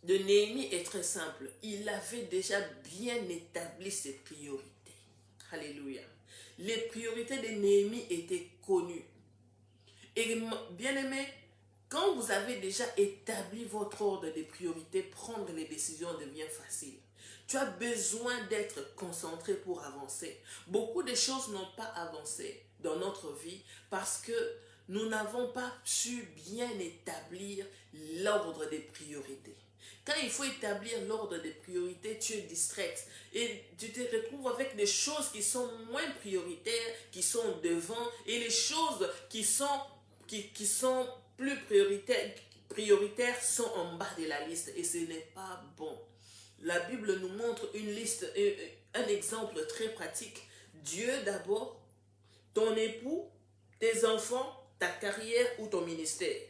Néhémie est très simple. Il avait déjà bien établi ses priorités. Alléluia. Les priorités de Néhémie étaient connues. Et bien-aimé, quand vous avez déjà établi votre ordre de priorités, prendre les décisions devient facile. Tu as besoin d'être concentré pour avancer. Beaucoup de choses n'ont pas avancé dans notre vie parce que nous n'avons pas su bien établir l'ordre des priorités. Quand il faut établir l'ordre des priorités, tu es distraite et tu te retrouves avec des choses qui sont moins prioritaires, qui sont devant, et les choses qui sont plus prioritaires sont en bas de la liste, et ce n'est pas bon. La Bible nous montre une liste, un exemple très pratique. Dieu d'abord, ton époux, tes enfants, ta carrière ou ton ministère.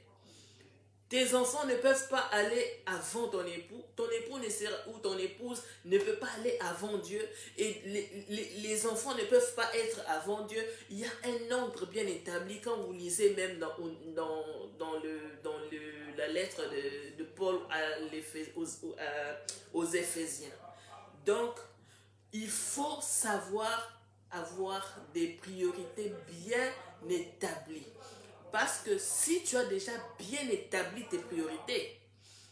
Tes enfants ne peuvent pas aller avant ton époux ou ton épouse ne peut pas aller avant Dieu, et les enfants ne peuvent pas être avant Dieu. Il y a un ordre bien établi quand vous lisez même dans la lettre de Paul aux Éphésiens. Donc, il faut savoir avoir des priorités bien établies. Parce que si tu as déjà bien établi tes priorités,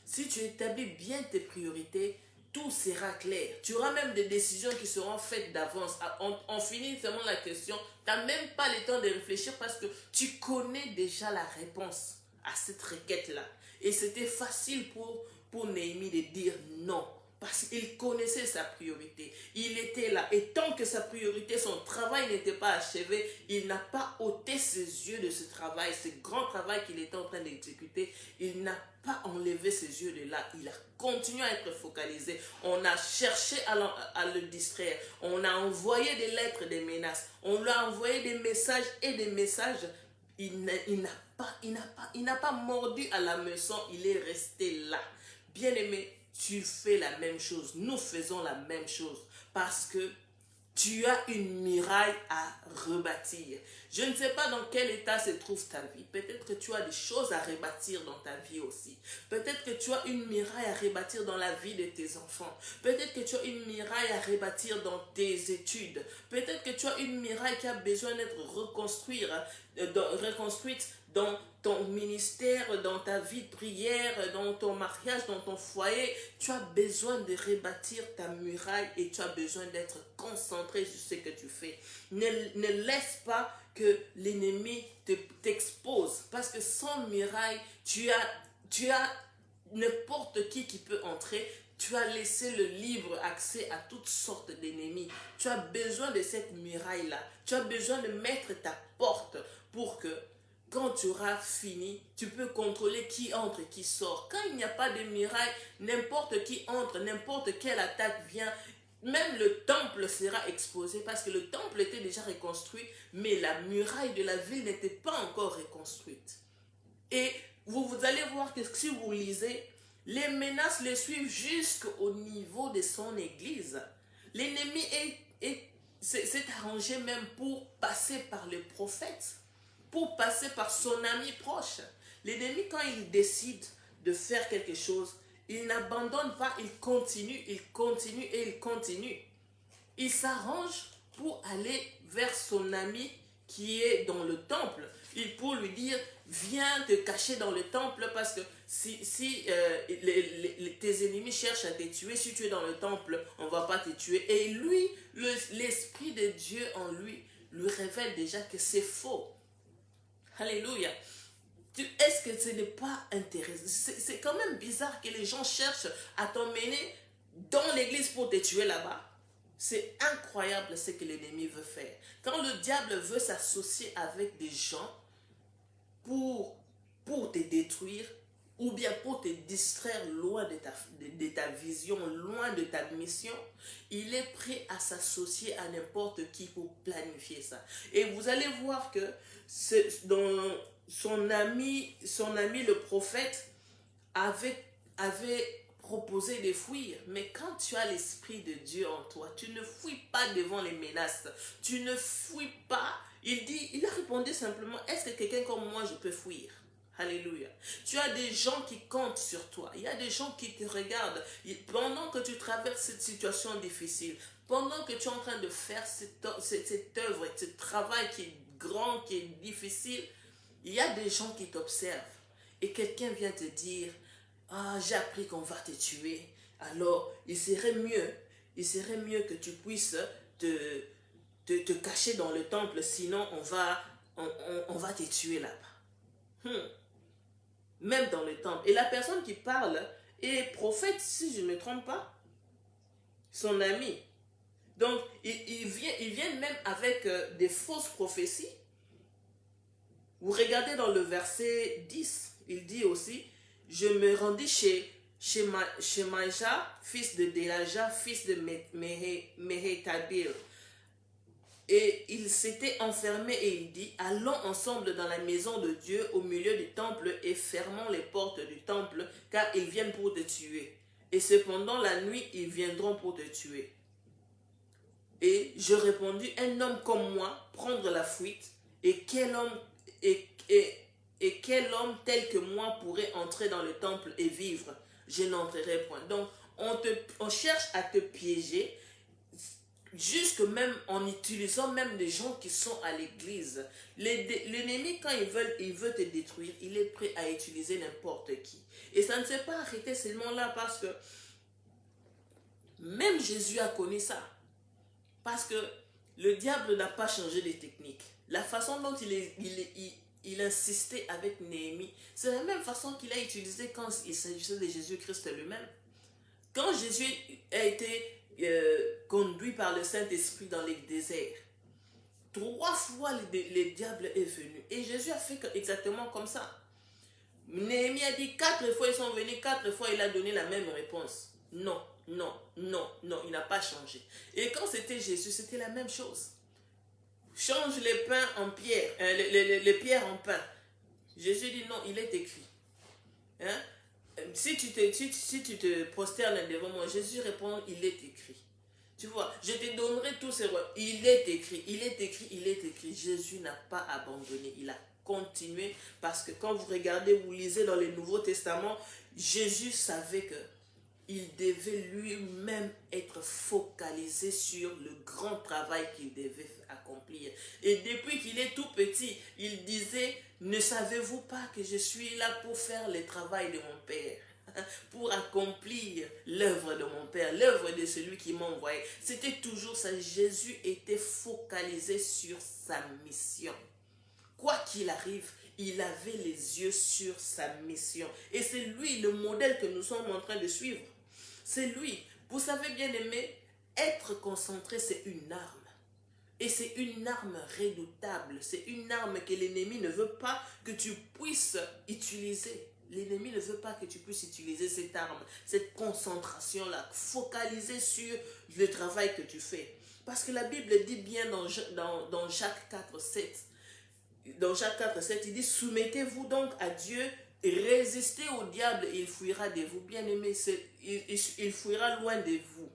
si tu établis bien tes priorités, tout sera clair. Tu auras même des décisions qui seront faites d'avance. On finit seulement la question, tu n'as même pas le temps de réfléchir parce que tu connais déjà la réponse à cette requête-là. Et c'était facile pour Néhémie de dire non. Parce qu'il connaissait sa priorité. Il était là. Et tant que sa priorité, son travail n'était pas achevé, il n'a pas ôté ses yeux de ce travail, ce grand travail qu'il était en train d'exécuter. Il n'a pas enlevé ses yeux de là. Il a continué à être focalisé. On a cherché à le distraire. On a envoyé des lettres, des menaces. On lui a envoyé des messages et des messages. Il n'a pas mordu à la meçon. Il est resté là. Bien-aimé, tu fais la même chose. Nous faisons la même chose. Parce que tu as une muraille à rebâtir. Je ne sais pas dans quel état se trouve ta vie. Peut-être que tu as des choses à rebâtir dans ta vie aussi. Peut-être que tu as une muraille à rebâtir dans la vie de tes enfants. Peut-être que tu as une muraille à rebâtir dans tes études. Peut-être que tu as une muraille qui a besoin d'être reconstruite dans ton ministère, dans ta vie de prière, dans ton mariage, dans ton foyer, tu as besoin de rebâtir ta muraille et tu as besoin d'être concentré sur ce que tu fais. Ne laisse pas que l'ennemi t'expose, parce que sans muraille, tu as n'importe qui peut entrer. Tu as laissé le libre accès à toutes sortes d'ennemis. Tu as besoin de cette muraille-là. Tu as besoin de mettre ta porte pour que quand tu auras fini, tu peux contrôler qui entre et qui sort. Quand il n'y a pas de muraille, n'importe qui entre, n'importe quelle attaque vient, même le temple sera exposé parce que le temple était déjà reconstruit, mais la muraille de la ville n'était pas encore reconstruite. Et vous allez voir que si vous lisez, les menaces le suivent jusqu'au niveau de son église. L'ennemi s'est arrangé même pour passer par les prophètes, pour passer par son ami proche. L'ennemi, quand il décide de faire quelque chose, il n'abandonne pas, il continue et il continue. Il s'arrange pour aller vers son ami qui est dans le temple. Pour lui dire, viens te cacher dans le temple parce que si tes ennemis cherchent à te tuer, si tu es dans le temple, on ne va pas te tuer. Et lui, l'Esprit de Dieu en lui révèle déjà que c'est faux. Alléluia. Est-ce que ce n'est pas intéressant? C'est quand même bizarre que les gens cherchent à t'emmener dans l'église pour te tuer là-bas. C'est incroyable ce que l'ennemi veut faire. Quand le diable veut s'associer avec des gens pour te détruire ou bien pour te distraire loin de ta vision, loin de ta mission, il est prêt à s'associer à n'importe qui pour planifier ça. Et vous allez voir que dans son ami le prophète avait proposé de fuir. Mais quand tu as l'Esprit de Dieu en toi, tu ne fuis pas devant les menaces. Tu ne fuis pas. Il a répondu simplement, est-ce que quelqu'un comme moi, je peux fuir? Alléluia. Tu as des gens qui comptent sur toi. Il y a des gens qui te regardent. Pendant que tu traverses cette situation difficile, pendant que tu es en train de faire cette œuvre, ce travail qui est grand, qui est difficile, il y a des gens qui t'observent. Et quelqu'un vient te dire, ah, j'ai appris qu'on va te tuer. Alors, il serait mieux que tu puisses te cacher dans le temple, sinon on va te tuer là-bas. Même dans le temple. Et la personne qui parle est prophète, si je ne me trompe pas, son ami. Donc, ils viennent même avec des fausses prophéties. Vous regardez dans le verset 10, il dit aussi, je me rendis chez Shemaïja, fils de Delaja, fils de Mehétabel. Et il s'était enfermé et il dit, allons ensemble dans la maison de Dieu au milieu du temple et fermons les portes du temple, car ils viennent pour te tuer. Et cependant la nuit, ils viendront pour te tuer. Et je répondis, un homme comme moi, prendre la fuite, et quel homme tel que moi pourrait entrer dans le temple et vivre? Je n'entrerai point. Donc, on cherche à te piéger, jusque même en utilisant même des gens qui sont à l'église. L'ennemi, quand il veut te détruire, il est prêt à utiliser n'importe qui. Et ça ne s'est pas arrêté seulement là, parce que même Jésus a connu ça. Parce que le diable n'a pas changé de technique. La façon dont il insistait avec Néhémie, c'est la même façon qu'il a utilisé quand il s'agissait de Jésus-Christ lui-même. Quand Jésus a été conduit par le Saint-Esprit dans le désert, 3 fois le diable est venu. Et Jésus a fait exactement comme ça. Néhémie a dit 4 fois ils sont venus, 4 fois il a donné la même réponse. Non, non, non, non, il n'a pas changé. Et quand c'était Jésus, c'était la même chose. Change les pains en pierre, les pierres en pain. Jésus dit non, il est écrit. Hein? Si tu te prosternes devant moi, Jésus répond, il est écrit. Tu vois, je te donnerai tous ces rois. Il est écrit, il est écrit, il est écrit. Jésus n'a pas abandonné, il a continué, parce que quand vous regardez, vous lisez dans le Nouveau Testament, Jésus savait que il devait lui-même être focalisé sur le grand travail qu'il devait accomplir. Et depuis qu'il est tout petit, il disait, ne savez-vous pas que je suis là pour faire le travail de mon Père, pour accomplir l'œuvre de mon Père, l'œuvre de celui qui m'a envoyé. C'était toujours ça. Jésus était focalisé sur sa mission. Quoi qu'il arrive, il avait les yeux sur sa mission. Et c'est lui le modèle que nous sommes en train de suivre. C'est lui. Vous savez bien aimé, être concentré, c'est une arme. Et c'est une arme redoutable. C'est une arme que l'ennemi ne veut pas que tu puisses utiliser. L'ennemi ne veut pas que tu puisses utiliser cette arme, cette concentration-là, focaliser sur le travail que tu fais. Parce que la Bible dit bien dans Jacques 4, 7, dans Jacques 4, 7, il dit, soumettez-vous donc à Dieu et résistez au diable et il fuira de vous. Bien-aimé, il fuira loin de vous.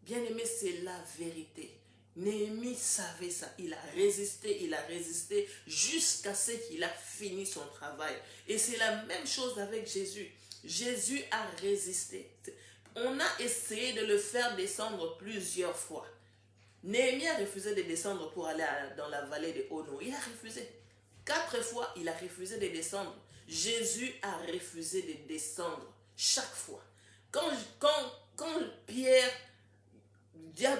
Bien-aimé, c'est la vérité. Néhémie savait ça. Il a résisté jusqu'à ce qu'il a fini son travail. Et c'est la même chose avec Jésus. Jésus a résisté. On a essayé de le faire descendre plusieurs fois. Néhémie a refusé de descendre pour aller dans la vallée de Ono. Il a refusé. 4 fois, il a refusé de descendre. Jésus a refusé de descendre chaque fois. Quand Pierre,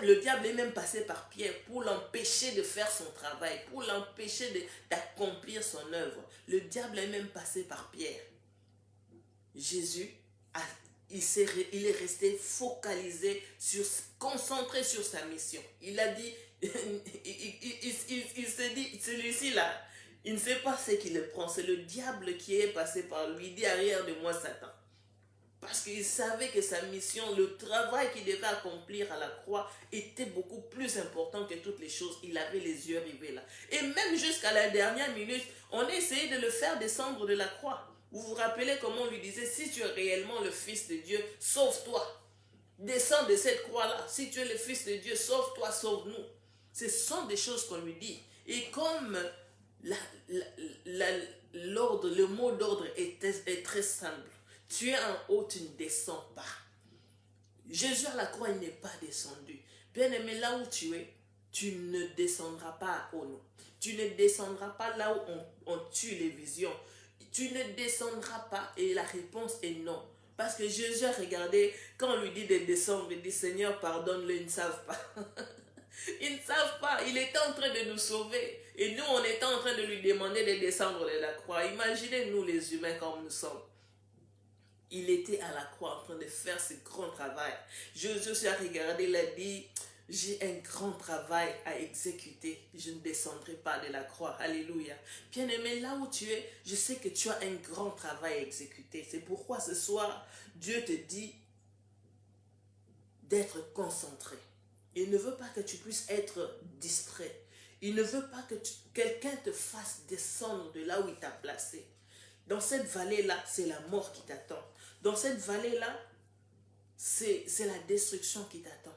le diable est même passé par Pierre pour l'empêcher de faire son travail, pour l'empêcher d'accomplir son œuvre. Le diable est même passé par Pierre. Jésus, il est resté focalisé, concentré sur sa mission. Il a dit, il s'est dit, celui-ci là, il ne sait pas ce qu'il le prend. C'est le diable qui est passé par lui. Il dit, arrière de moi, Satan. Parce qu'il savait que sa mission, le travail qu'il devait accomplir à la croix était beaucoup plus important que toutes les choses. Il avait les yeux rivés là. Et même jusqu'à la dernière minute, on a essayé de le faire descendre de la croix. Vous vous rappelez comment on lui disait, si tu es réellement le Fils de Dieu, sauve-toi. Descends de cette croix-là. Si tu es le Fils de Dieu, sauve-toi, sauve-nous. Ce sont des choses qu'on lui dit. Et comme le mot d'ordre est très simple. Tu es en haut, tu ne descends pas. Jésus à la croix, il n'est pas descendu. Bien aimé, là où tu es, tu ne descendras pas à Ono. Tu ne descendras pas là où on tue les visions. Tu ne descendras pas. Et la réponse est non. Parce que Jésus a regardé, quand on lui dit de descendre, il dit, Seigneur, pardonne-le, ils ne savent pas. Ils ne savent pas. Il était en train de nous sauver. Et nous, on était en train de lui demander de descendre de la croix. Imaginez-nous les humains comme nous sommes. Il était à la croix en train de faire ce grand travail. Jésus a regardé, il a dit, j'ai un grand travail à exécuter. Je ne descendrai pas de la croix. Alléluia. Bien-aimé, là où tu es, je sais que tu as un grand travail à exécuter. C'est pourquoi ce soir, Dieu te dit d'être concentré. Il ne veut pas que tu puisses être distrait. Il ne veut pas que quelqu'un te fasse descendre de là où il t'a placé. Dans cette vallée-là, c'est la mort qui t'attend. Dans cette vallée-là, c'est la destruction qui t'attend.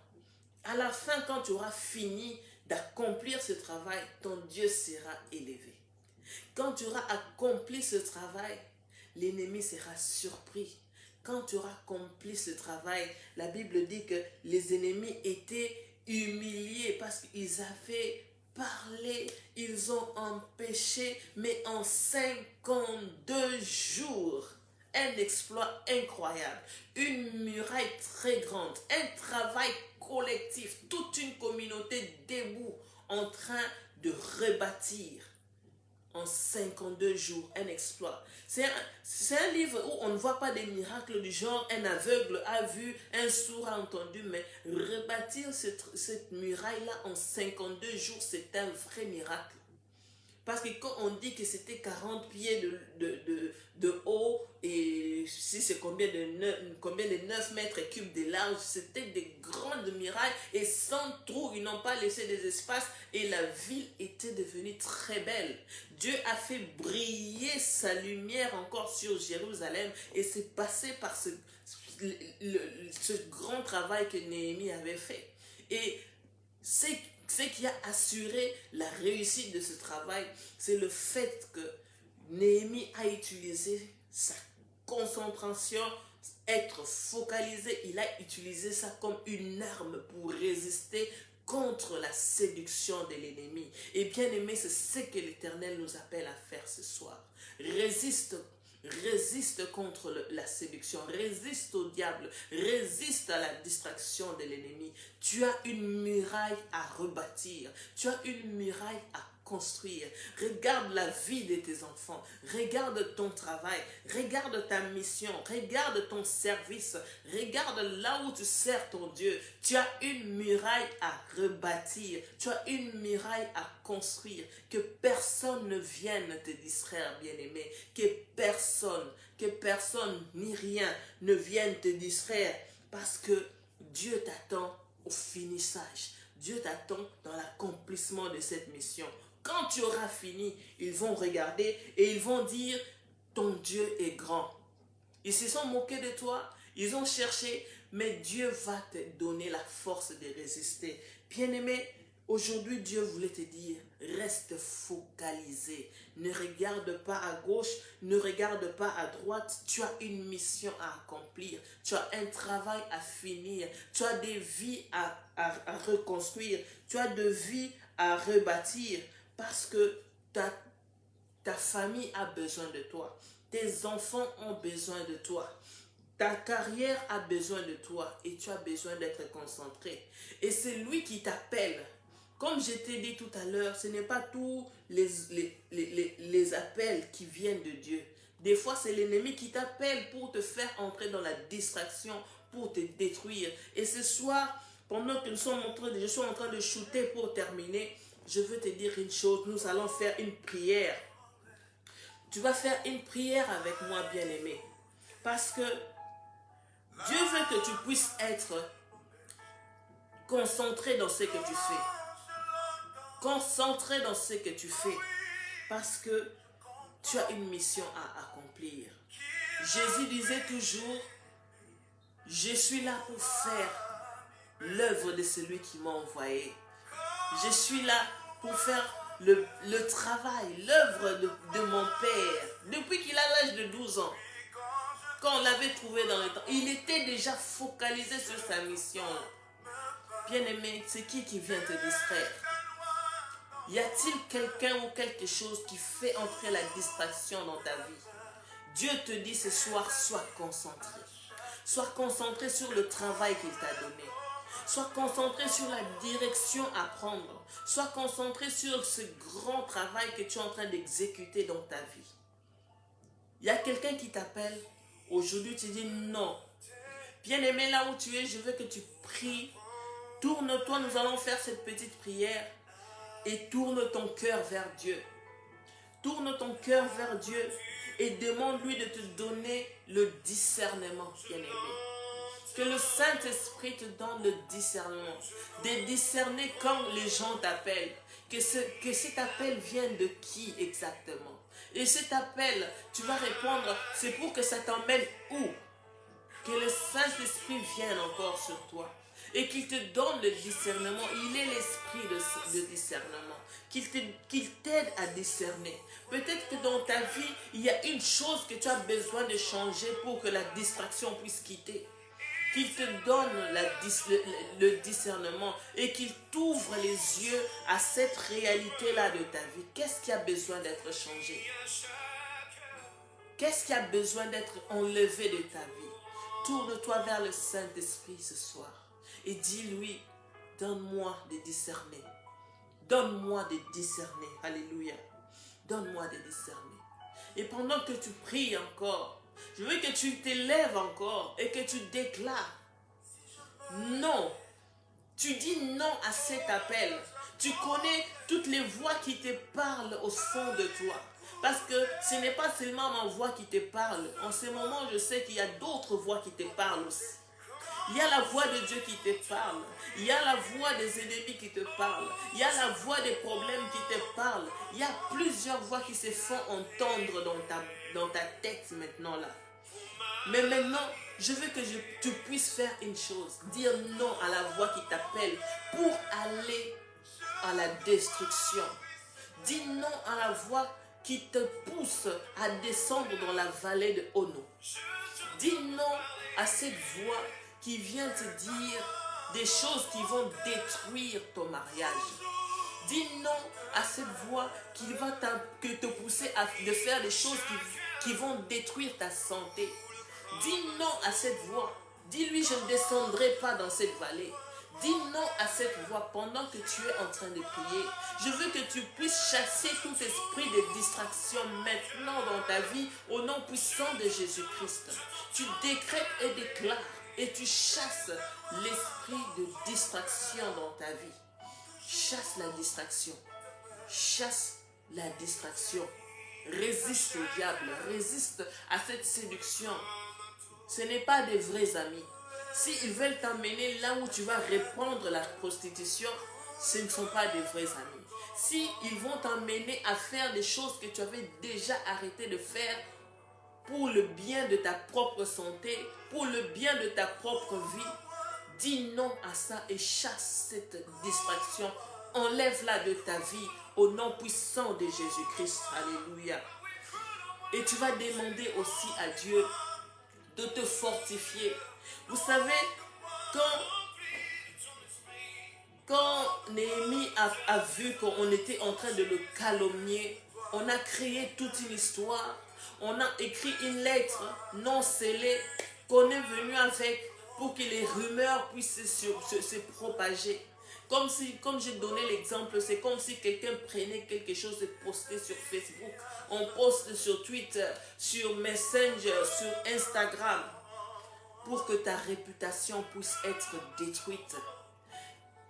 À la fin, quand tu auras fini d'accomplir ce travail, ton Dieu sera élevé. Quand tu auras accompli ce travail, l'ennemi sera surpris. Quand tu auras accompli ce travail, la Bible dit que les ennemis étaient humiliés parce qu'ils avaient parlé, ils ont empêché, mais en 52 jours, un exploit incroyable, une muraille très grande, un travail collectif, toute une communauté debout en train de rebâtir. En 52 jours, un exploit. C'est un livre où on ne voit pas des miracles du genre un aveugle a vu, un sourd a entendu, mais rebâtir cette muraille-là en 52 jours, c'est un vrai miracle. Parce que quand on dit que c'était 40 pieds de haut et si c'est combien de 9 mètres cubes de large, c'était des grandes murailles et sans trou, ils n'ont pas laissé des espaces et la ville était devenue très belle. Dieu a fait briller sa lumière encore sur Jérusalem et c'est passé par ce grand travail que Néhémie avait fait. Et ce qui a assuré la réussite de ce travail, c'est le fait que Néhémie a utilisé sa concentration, être focalisé, il a utilisé ça comme une arme pour résister contre la séduction de l'ennemi. Et bien aimé, c'est ce que l'Éternel nous appelle à faire ce soir. Résiste contre la séduction, résiste au diable, résiste à la distraction de l'ennemi. Tu as une muraille à rebâtir, tu as une muraille à construire. Regarde la vie de tes enfants, regarde ton travail, regarde ta mission, regarde ton service, regarde là où tu sers ton Dieu. Tu as une muraille à rebâtir, tu as une muraille à construire. Que personne ne vienne te distraire, bien-aimé, que personne ni rien ne vienne te distraire, parce que Dieu t'attend au finissage. Dieu t'attend dans l'accomplissement de cette mission. Quand tu auras fini, ils vont regarder et ils vont dire, ton Dieu est grand. Ils se sont moqués de toi, ils ont cherché, mais Dieu va te donner la force de résister. Bien-aimé, aujourd'hui Dieu voulait te dire, reste focalisé. Ne regarde pas à gauche, ne regarde pas à droite. Tu as une mission à accomplir, tu as un travail à finir, tu as des vies à reconstruire, tu as des vies à rebâtir. Parce que ta famille a besoin de toi. Tes enfants ont besoin de toi. Ta carrière a besoin de toi. Et tu as besoin d'être concentré. Et c'est lui qui t'appelle. Comme je t'ai dit tout à l'heure, ce n'est pas tous les appels qui viennent de Dieu. Des fois, c'est l'ennemi qui t'appelle pour te faire entrer dans la distraction, pour te détruire. Et ce soir, pendant que je suis en train de shooter pour terminer, je veux te dire une chose, nous allons faire une prière. Tu vas faire une prière avec moi, bien-aimé. Parce que Dieu veut que tu puisses être concentré dans ce que tu fais. Concentré dans ce que tu fais. Parce que tu as une mission à accomplir. Jésus disait toujours, je suis là pour faire l'œuvre de celui qui m'a envoyé. Je suis là pour faire le travail, l'œuvre de mon Père. Depuis qu'il a l'âge de 12 ans, quand on l'avait trouvé dans le temps, il était déjà focalisé sur sa mission. Bien-aimé, c'est qui vient te distraire? Y a-t-il quelqu'un ou quelque chose qui fait entrer la distraction dans ta vie? Dieu te dit ce soir, sois concentré. Sois concentré sur le travail qu'il t'a donné. Sois concentré sur la direction à prendre. Sois concentré sur ce grand travail que tu es en train d'exécuter dans ta vie. Il y a quelqu'un qui t'appelle. Aujourd'hui, tu dis non. Bien-aimé, là où tu es, je veux que tu pries. Tourne-toi, nous allons faire cette petite prière. Et tourne ton cœur vers Dieu. Tourne ton cœur vers Dieu et demande-lui de te donner le discernement, bien-aimé. Que le Saint-Esprit te donne le discernement. De discerner quand les gens t'appellent. Que cet appel vienne de qui exactement. Et cet appel, tu vas répondre, c'est pour que ça t'emmène où? Que le Saint-Esprit vienne encore sur toi. Et qu'il te donne le discernement. Il est l'esprit de discernement. Qu'il t'aide à discerner. Peut-être que dans ta vie, il y a une chose que tu as besoin de changer pour que la distraction puisse quitter. Qu'il te donne le discernement et qu'il t'ouvre les yeux à cette réalité-là de ta vie. Qu'est-ce qui a besoin d'être changé? Qu'est-ce qui a besoin d'être enlevé de ta vie? Tourne-toi vers le Saint-Esprit ce soir et dis-lui, donne-moi de discerner. Donne-moi de discerner. Alléluia. Donne-moi de discerner. Et pendant que tu pries encore, je veux que tu t'élèves encore et que tu déclares non. Tu dis non à cet appel. Tu connais toutes les voix qui te parlent au fond de toi. Parce que ce n'est pas seulement ma voix qui te parle. En ce moment, je sais qu'il y a d'autres voix qui te parlent aussi. Il y a la voix de Dieu qui te parle. Il y a la voix des ennemis qui te parlent. Il y a la voix des problèmes qui te parlent. Il y a plusieurs voix qui se font entendre dans ta tête maintenant là. Mais maintenant, je veux que tu puisses faire une chose. Dire non à la voix qui t'appelle pour aller à la destruction. Dis non à la voix qui te pousse à descendre dans la vallée de Ono. Dis non à cette voix qui vient te dire des choses qui vont détruire ton mariage. Dis non à cette voix qui va te pousser à faire des choses qui vont détruire ta santé. Dis non à cette voix. Dis-lui, je ne descendrai pas dans cette vallée. Dis non à cette voix pendant que tu es en train de prier. Je veux que tu puisses chasser tout esprit de distraction maintenant dans ta vie au nom puissant de Jésus-Christ. Tu décrètes et déclares et tu chasses l'esprit de distraction dans ta vie. Chasse la distraction. Chasse la distraction. Résiste au diable. Résiste à cette séduction. Ce n'est pas des vrais amis. S'ils veulent t'emmener là où tu vas répandre la prostitution, ce ne sont pas des vrais amis. S'ils vont t'emmener à faire des choses que tu avais déjà arrêté de faire pour le bien de ta propre santé, pour le bien de ta propre vie, dis non à ça et chasse cette distraction. Enlève-la de ta vie au nom puissant de Jésus-Christ. Alléluia. Et tu vas demander aussi à Dieu de te fortifier. Vous savez, quand Néhémie a vu qu'on était en train de le calomnier, on a créé toute une histoire. On a écrit une lettre non scellée qu'on est venu avec pour que les rumeurs puissent se propager. Comme j'ai donné l'exemple, c'est comme si quelqu'un prenait quelque chose et postait sur Facebook. On poste sur Twitter, sur Messenger, sur Instagram, pour que ta réputation puisse être détruite.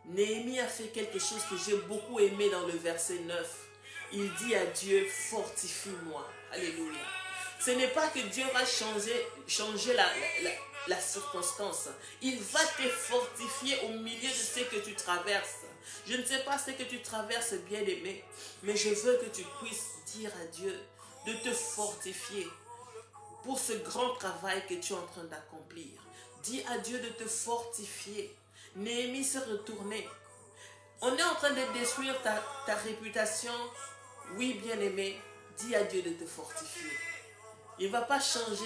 Néhémie a fait quelque chose que j'ai beaucoup aimé dans le verset 9. Il dit à Dieu, fortifie-moi. Alléluia. Ce n'est pas que Dieu va changer la circonstance. Il va te fortifier au milieu de ce que tu traverses. Je ne sais pas ce que tu traverses, bien-aimé, mais je veux que tu puisses dire à Dieu de te fortifier pour ce grand travail que tu es en train d'accomplir. Dis à Dieu de te fortifier. Néhémie s'est retourné. On est en train de détruire ta réputation. Oui, bien-aimé, dis à Dieu de te fortifier. Il ne va pas changer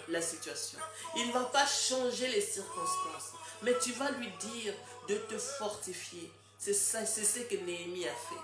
la situation. Il ne va pas changer les circonstances. Mais tu vas lui dire de te fortifier. C'est ce que Néhémie a fait.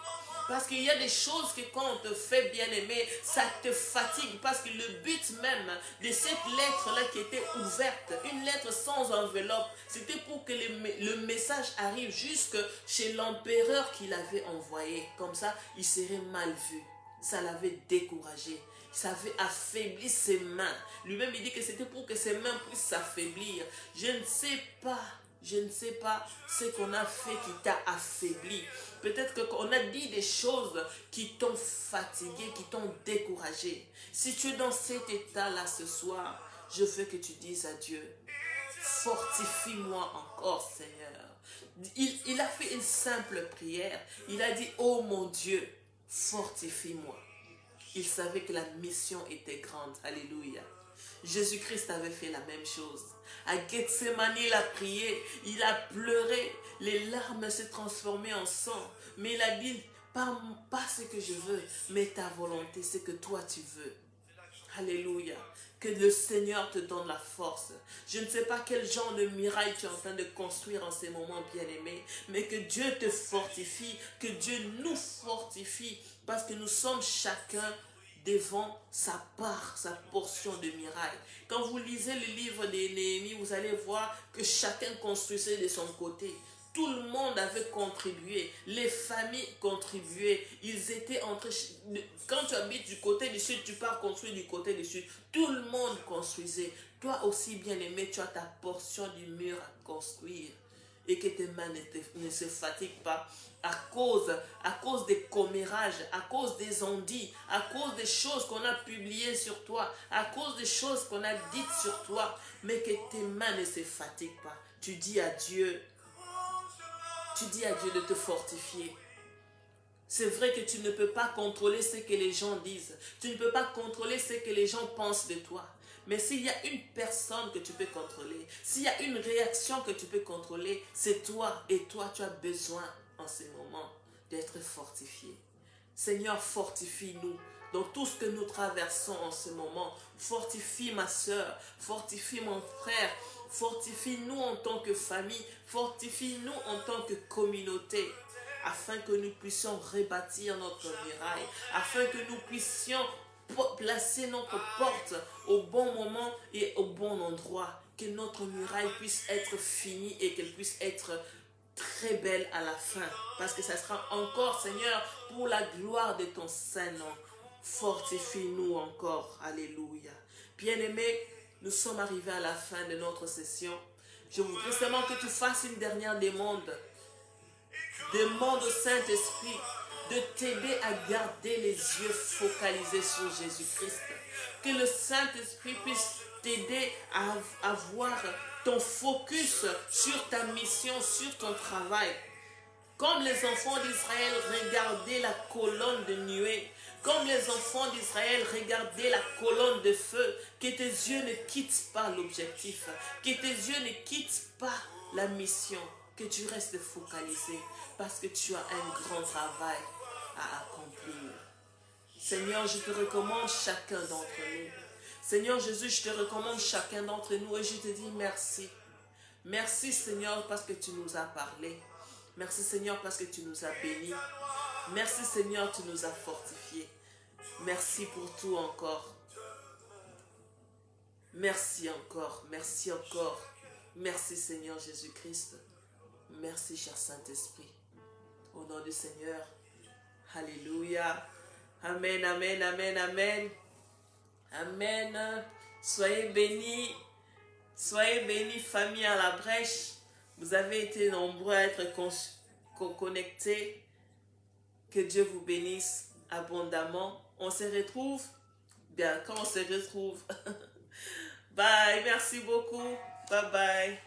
Parce qu'il y a des choses que quand on te fait, bien-aimé, ça te fatigue. Parce que le but même de cette lettre-là qui était ouverte, une lettre sans enveloppe, c'était pour que le message arrive jusque chez l'empereur qui l'avait envoyé. Comme ça, il serait mal vu. Ça l'avait découragé. Ça avait affaibli ses mains. Lui-même, il dit que c'était pour que ses mains puissent s'affaiblir. Je ne sais pas ce qu'on a fait qui t'a affaibli. Peut-être qu'on a dit des choses qui t'ont fatigué, qui t'ont découragé. Si tu es dans cet état-là ce soir, je veux que tu dises à Dieu, fortifie-moi encore, Seigneur. Il a fait une simple prière. Il a dit, oh mon Dieu, fortifie-moi. Il savait que la mission était grande. Alléluia. Jésus-Christ avait fait la même chose. À Gethsemane, il a prié, il a pleuré, les larmes s'est transformées en sang. Mais il a dit, pas ce que je veux, mais ta volonté, c'est que toi tu veux. Alléluia. Que le Seigneur te donne la force. Je ne sais pas quel genre de miracle tu es en train de construire en ces moments, bien-aimés, mais que Dieu te fortifie, que Dieu nous fortifie, parce que nous sommes chacun devant sa part, sa portion de miracle. Quand vous lisez le livre de Néhémie, vous allez voir que chacun construisait de son côté. Tout le monde avait contribué. Les familles contribuaient. Ils étaient entre... Quand tu habites du côté du sud, tu pars construire du côté du sud. Tout le monde construisait. Toi aussi, bien-aimé, tu as ta portion du mur à construire. Et que tes mains ne se fatiguent pas à cause des commérages, à cause des ondits, à cause des choses qu'on a publiées sur toi, à cause des choses qu'on a dites sur toi, mais que tes mains ne se fatiguent pas. Tu dis à Dieu de te fortifier. C'est vrai que tu ne peux pas contrôler ce que les gens disent. Tu ne peux pas contrôler ce que les gens pensent de toi. Mais s'il y a une personne que tu peux contrôler, s'il y a une réaction que tu peux contrôler, c'est toi. Et toi, tu as besoin en ce moment d'être fortifié. Seigneur, fortifie-nous dans tout ce que nous traversons en ce moment. Fortifie ma soeur, fortifie mon frère, fortifie-nous en tant que famille, fortifie-nous en tant que communauté, afin que nous puissions rebâtir notre muraille, afin que nous puissions placer notre porte au bon moment et au bon endroit, que notre muraille puisse être finie et qu'elle puisse être très belle à la fin, parce que ça sera encore, Seigneur, pour la gloire de ton Saint-Nom. Fortifie-nous encore. Alléluia. Bien-aimés, nous sommes arrivés à la fin de notre session. Je voudrais seulement que tu fasses une dernière demande. Demande au Saint-Esprit de t'aider à garder les yeux focalisés sur Jésus-Christ. Que le Saint-Esprit puisse t'aider à avoir ton focus sur ta mission, sur ton travail. Comme les enfants d'Israël regardaient la colonne de nuée, comme les enfants d'Israël regardaient la colonne de feu, que tes yeux ne quittent pas l'objectif, que tes yeux ne quittent pas la mission, que tu restes focalisé, parce que tu as un grand travail à accomplir. Seigneur, je te recommande chacun d'entre nous. Seigneur Jésus, je te recommande chacun d'entre nous et je te dis merci. Merci Seigneur parce que tu nous as parlé. Merci Seigneur parce que tu nous as bénis. Merci Seigneur, tu nous as fortifiés. Merci pour tout encore. Merci encore, merci encore. Merci Seigneur Jésus-Christ. Merci cher Saint-Esprit. Au nom du Seigneur. Alléluia. Amen, amen, amen, amen. Amen. Soyez bénis. Soyez bénis, famille à la brèche. Vous avez été nombreux à être connectés. Que Dieu vous bénisse abondamment. On se retrouve. Bien, quand on se retrouve. Bye. Merci beaucoup. Bye bye.